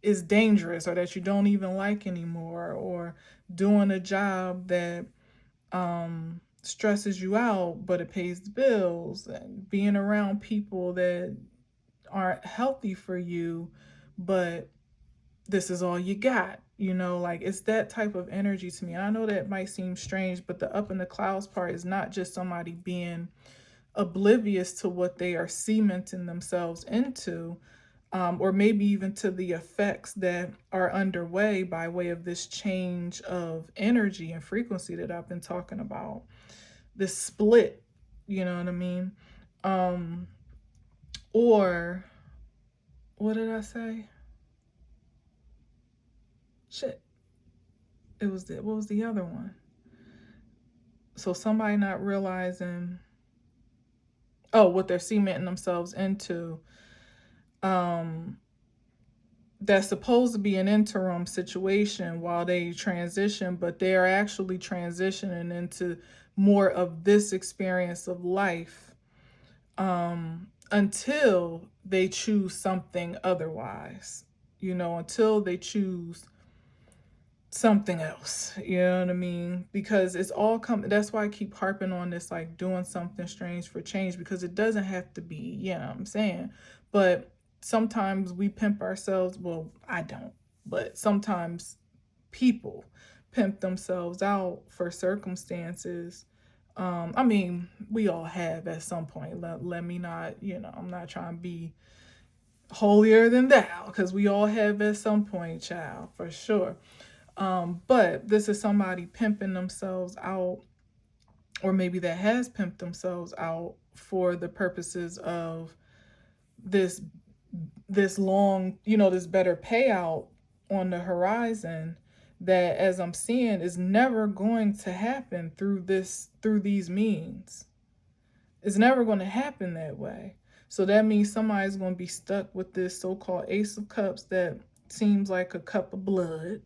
is dangerous or that you don't even like anymore, or doing a job that stresses you out but it pays the bills, and being around people that aren't healthy for you, but this is all you got. Like, it's that type of energy to me. I know that might seem strange, but the up in the clouds part is not just somebody being oblivious to what they are cementing themselves into, or maybe even to the effects that are underway by way of this change of energy and frequency that I've been talking about. This split, you know what I mean? Um, or what did I say? Shit. What was the other one? So somebody not realizing, what they're cementing themselves into. That's supposed to be an interim situation while they transition, but they are actually transitioning into more of this experience of life, until they choose something otherwise, until they choose something else. You know what I mean? Because it's all come. That's why I keep harping on this, like doing something strange for change, because it doesn't have to be, what I'm saying? But sometimes we pimp ourselves. Well, I don't, but sometimes people pimp themselves out for circumstances. I mean, we all have at some point. Let me not, I'm not trying to be holier than thou, because we all have at some point, child, for sure. But this is somebody pimping themselves out, or maybe that has pimped themselves out for the purposes of this long, this better payout on the horizon, that, as I'm seeing, is never going to happen through these means. It's never going to happen that way. So that means somebody's going to be stuck with this so-called Ace of Cups that seems like a cup of blood,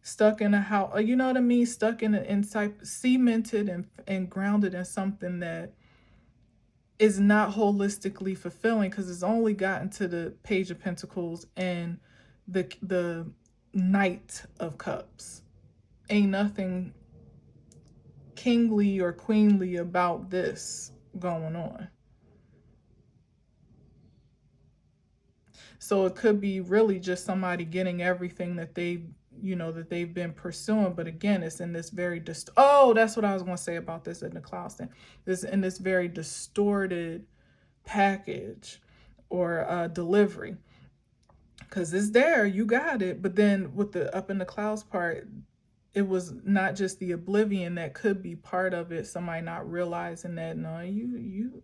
stuck in a house, you know what I mean? Stuck inside, cemented and grounded in something that is not holistically fulfilling, because it's only gotten to the Page of Pentacles and the Knight of Cups. Ain't nothing kingly or queenly about this going on. So it could be really just somebody getting everything that they've been pursuing. But again, it's in this very that's what I was going to say about this in the clouds thing. This in this very distorted package or delivery, because it's there, you got it. But then with the up in the clouds part, it was not just the oblivion that could be part of it. Somebody not realizing that, no, you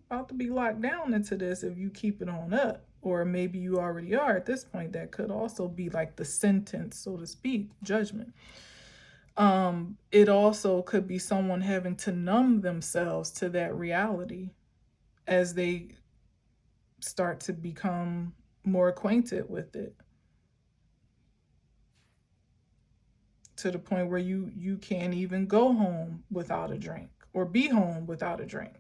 about to be locked down into this if you keep it on up. Or maybe you already are at this point. That could also be like the sentence, so to speak, judgment. It also could be someone having to numb themselves to that reality as they start to become more acquainted with it, to the point where you can't even go home without a drink, or be home without a drink,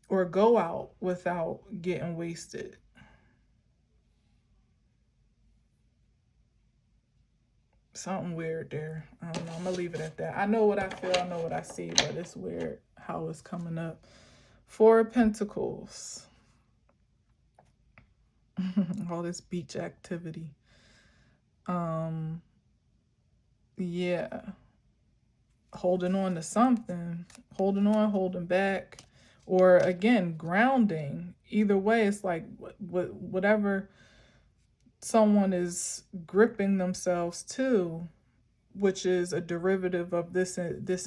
or go out without getting wasted. Something weird there. I don't know. I'm gonna leave it at that. I know what I feel, I know what I see, but it's weird how it's coming up. Four of Pentacles. All this beach activity. Yeah. Holding on to something. Holding on, holding back. Or again, grounding. Either way, it's like whatever someone is gripping themselves to, which is a derivative of this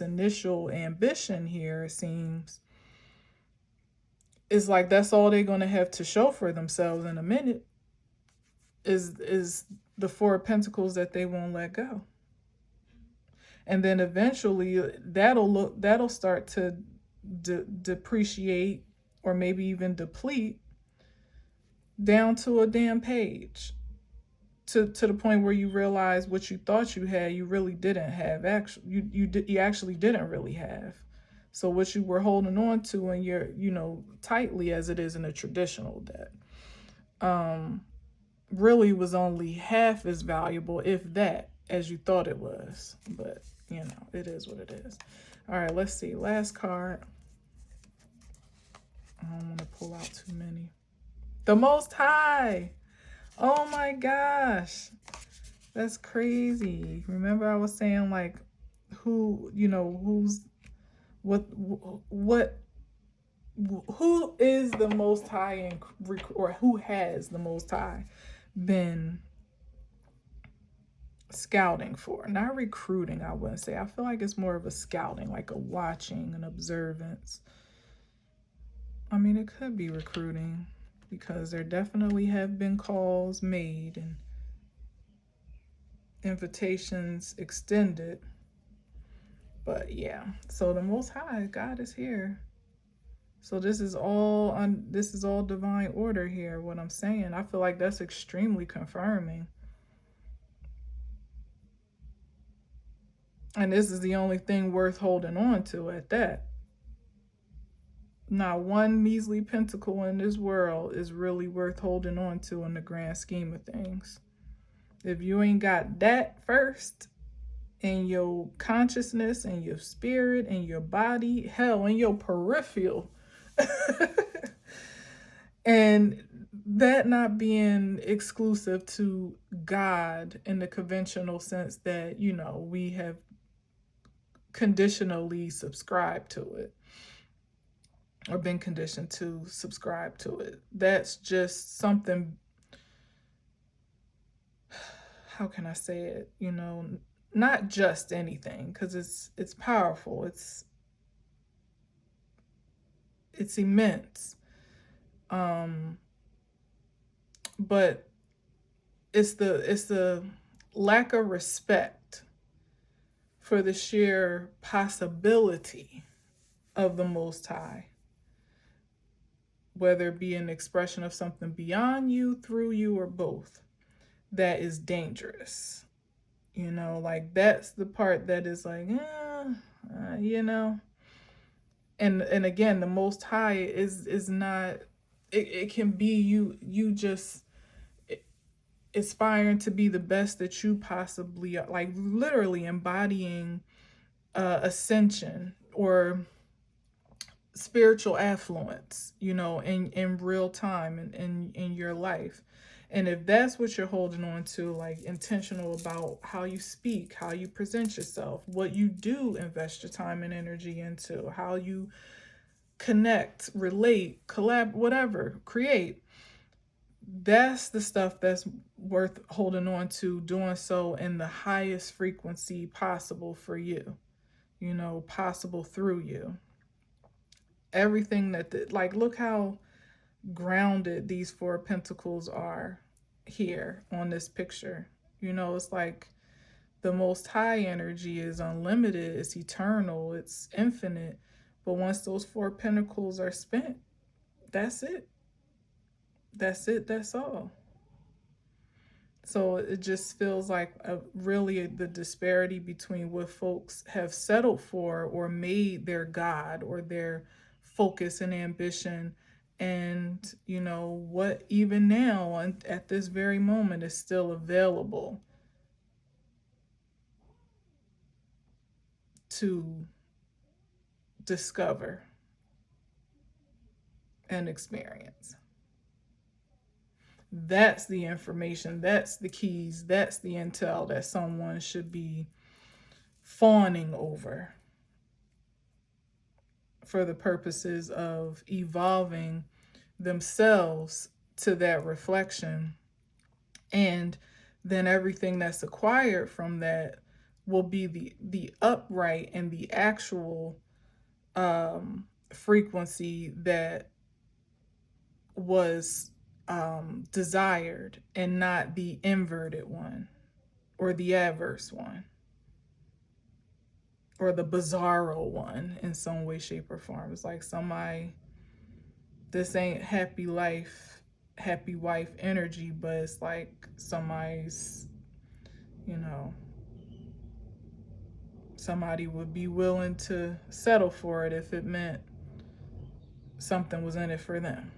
initial ambition here, it seems, is like that's all they're going to have to show for themselves in a minute, is the Four of Pentacles that they won't let go. And then eventually that'll start to depreciate or maybe even deplete down to a damn page, to the point where you realize what you thought you had, you really didn't have. Actually, you actually didn't really have. So what you were holding on to, and you're, tightly as it is in a traditional debt, really was only half as valuable, if that, as you thought it was. But it is what it is. All right, let's see. Last card. I don't want to pull out too many. The Most High. Oh my gosh. That's crazy. Remember I was saying, like, who is the Most High, or who has the Most High been scouting for? Not recruiting, I wouldn't say. I feel like it's more of a scouting, like a watching, an observance. I mean, it could be recruiting, because there definitely have been calls made and invitations extended. But yeah, so the Most High God is here. So this is all divine order here. What I'm saying, I feel like that's extremely confirming. And this is the only thing worth holding on to at that. Not one measly pentacle in this world is really worth holding on to in the grand scheme of things. If you ain't got that first in your consciousness and your spirit and your body, hell, in your peripheral, and that not being exclusive to God in the conventional sense that, we have conditionally subscribed to it, or been conditioned to subscribe to it. That's just something, how can I say it? Not just anything, because it's powerful. It's immense. But it's the lack of respect for the sheer possibility of the Most High, whether it be an expression of something beyond you, through you, or both, that is dangerous. Like, that's the part that is like, and again, the Most High is not, it can be you just aspiring to be the best that you possibly are, like literally embodying ascension or spiritual affluence, in real time and in your life. And if that's what you're holding on to, like intentional about how you speak, how you present yourself, what you do invest your time and energy into, how you connect, relate, collab, whatever, create, that's the stuff that's worth holding on to, doing so in the highest frequency possible for you, possible through you. Everything like, look how grounded these Four of Pentacles are here on this picture. It's like the Most High energy is unlimited, it's eternal, it's infinite. But once those Four Pentacles are spent, that's it. That's all. So it just feels like really the disparity between what folks have settled for or made their God or their focus and ambition, and what even now and at this very moment is still available to discover and experience. That's the information, that's the keys, that's the intel that someone should be fawning over for the purposes of evolving themselves to that reflection. And then everything that's acquired from that will be the upright and the actual frequency that was desired, and not the inverted one or the adverse one or the bizarro one in some way, shape, or form. It's like somebody, this ain't happy life, happy wife energy, but it's like somebody's, you know, somebody would be willing to settle for it if it meant something was in it for them.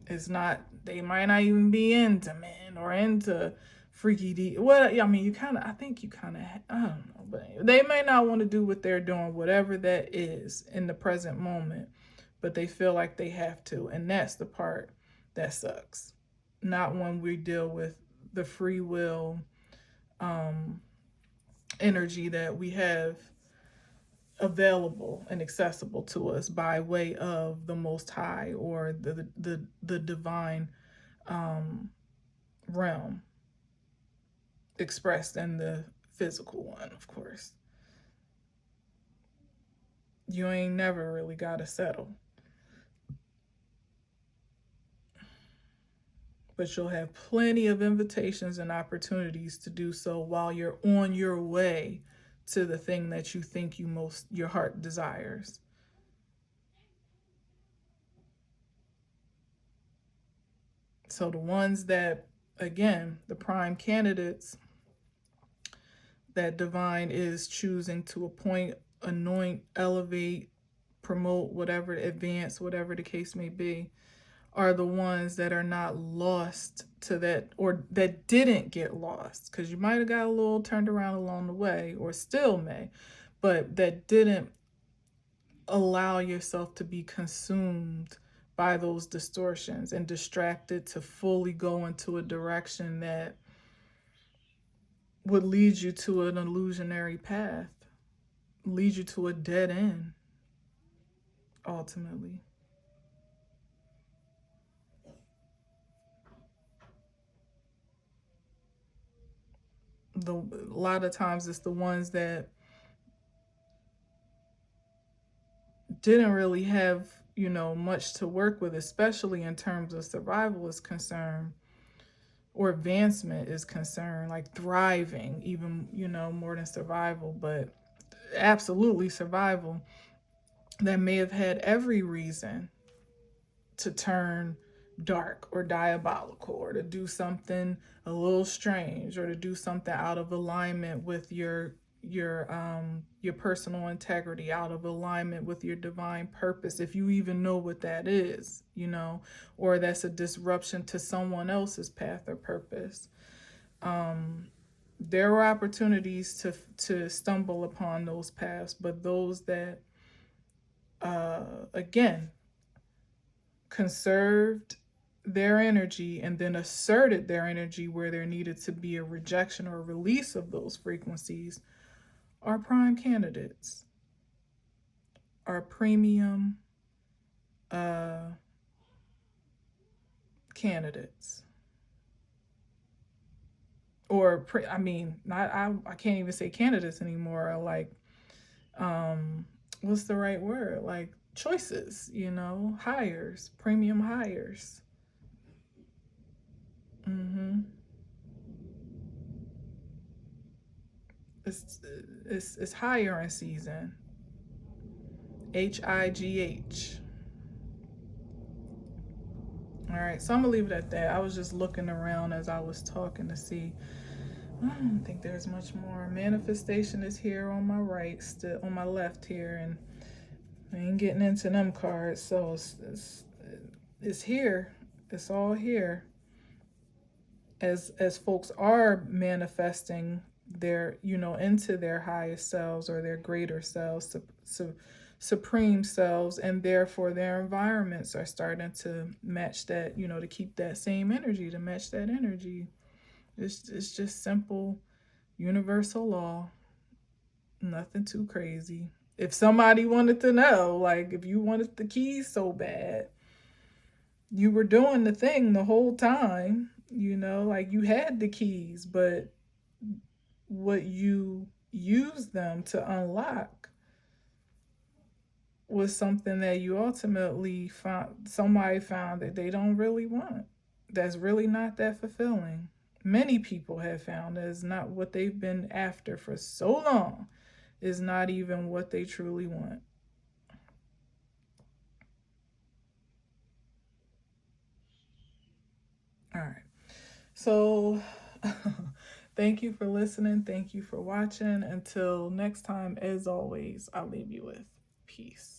It's not, they might not even be into men or into freaky what, I mean, you kind of, I think you kind of, I don't know, but they may not want to do what they're doing, whatever that is in the present moment, but they feel like they have to. And that's the part that sucks. Not when we deal with the free will energy that we have available and accessible to us by way of the Most High or the divine realm expressed in the physical one, of course. You ain't never really got to settle, but you'll have plenty of invitations and opportunities to do so while you're on your way to the thing that you think your heart desires. So the ones that, again, the prime candidates that divine is choosing to appoint, anoint, elevate, promote, whatever, advance, whatever the case may be, are the ones that are not lost to that, or that didn't get lost, because you might have got a little turned around along the way, or still may, but that didn't allow yourself to be consumed by those distortions and distracted to fully go into a direction that would lead you to an illusionary path, lead you to a dead end, ultimately. A lot of times it's the ones that didn't really have, much to work with, especially in terms of survival is concerned, or advancement is concerned, like thriving, even, more than survival, but absolutely survival, that may have had every reason to turn dark or diabolical, or to do something a little strange, or to do something out of alignment with your personal integrity, out of alignment with your divine purpose, if you even know what that is, or that's a disruption to someone else's path or purpose. There were opportunities to stumble upon those paths, but those that again conserved their energy and then asserted their energy where there needed to be a rejection or a release of those frequencies are prime candidates, are premium candidates. Or not, I can't even say candidates anymore, like what's the right word, like choices, hires, premium hires. It's hiring season. HIGH. All right, so I'm gonna leave it at that. I was just looking around as I was talking to see. I don't think there's much more. Manifestation is here on my right, still on my left here, and I ain't getting into them cards. So it's here. It's all here. As folks are manifesting their, into their highest selves or their greater selves, supreme selves, and therefore their environments are starting to match that, to keep that same energy, to match that energy. It's just simple universal law, nothing too crazy. If somebody wanted to know, like if you wanted the keys so bad, you were doing the thing the whole time, like you had the keys, but what you used them to unlock was something that you ultimately somebody found that they don't really want. That's really not that fulfilling. many people have found is not what they've been after for so long, is not even what they truly want. All right. So thank you for listening. Thank you for watching. Until next time, as always, I'll leave you with peace.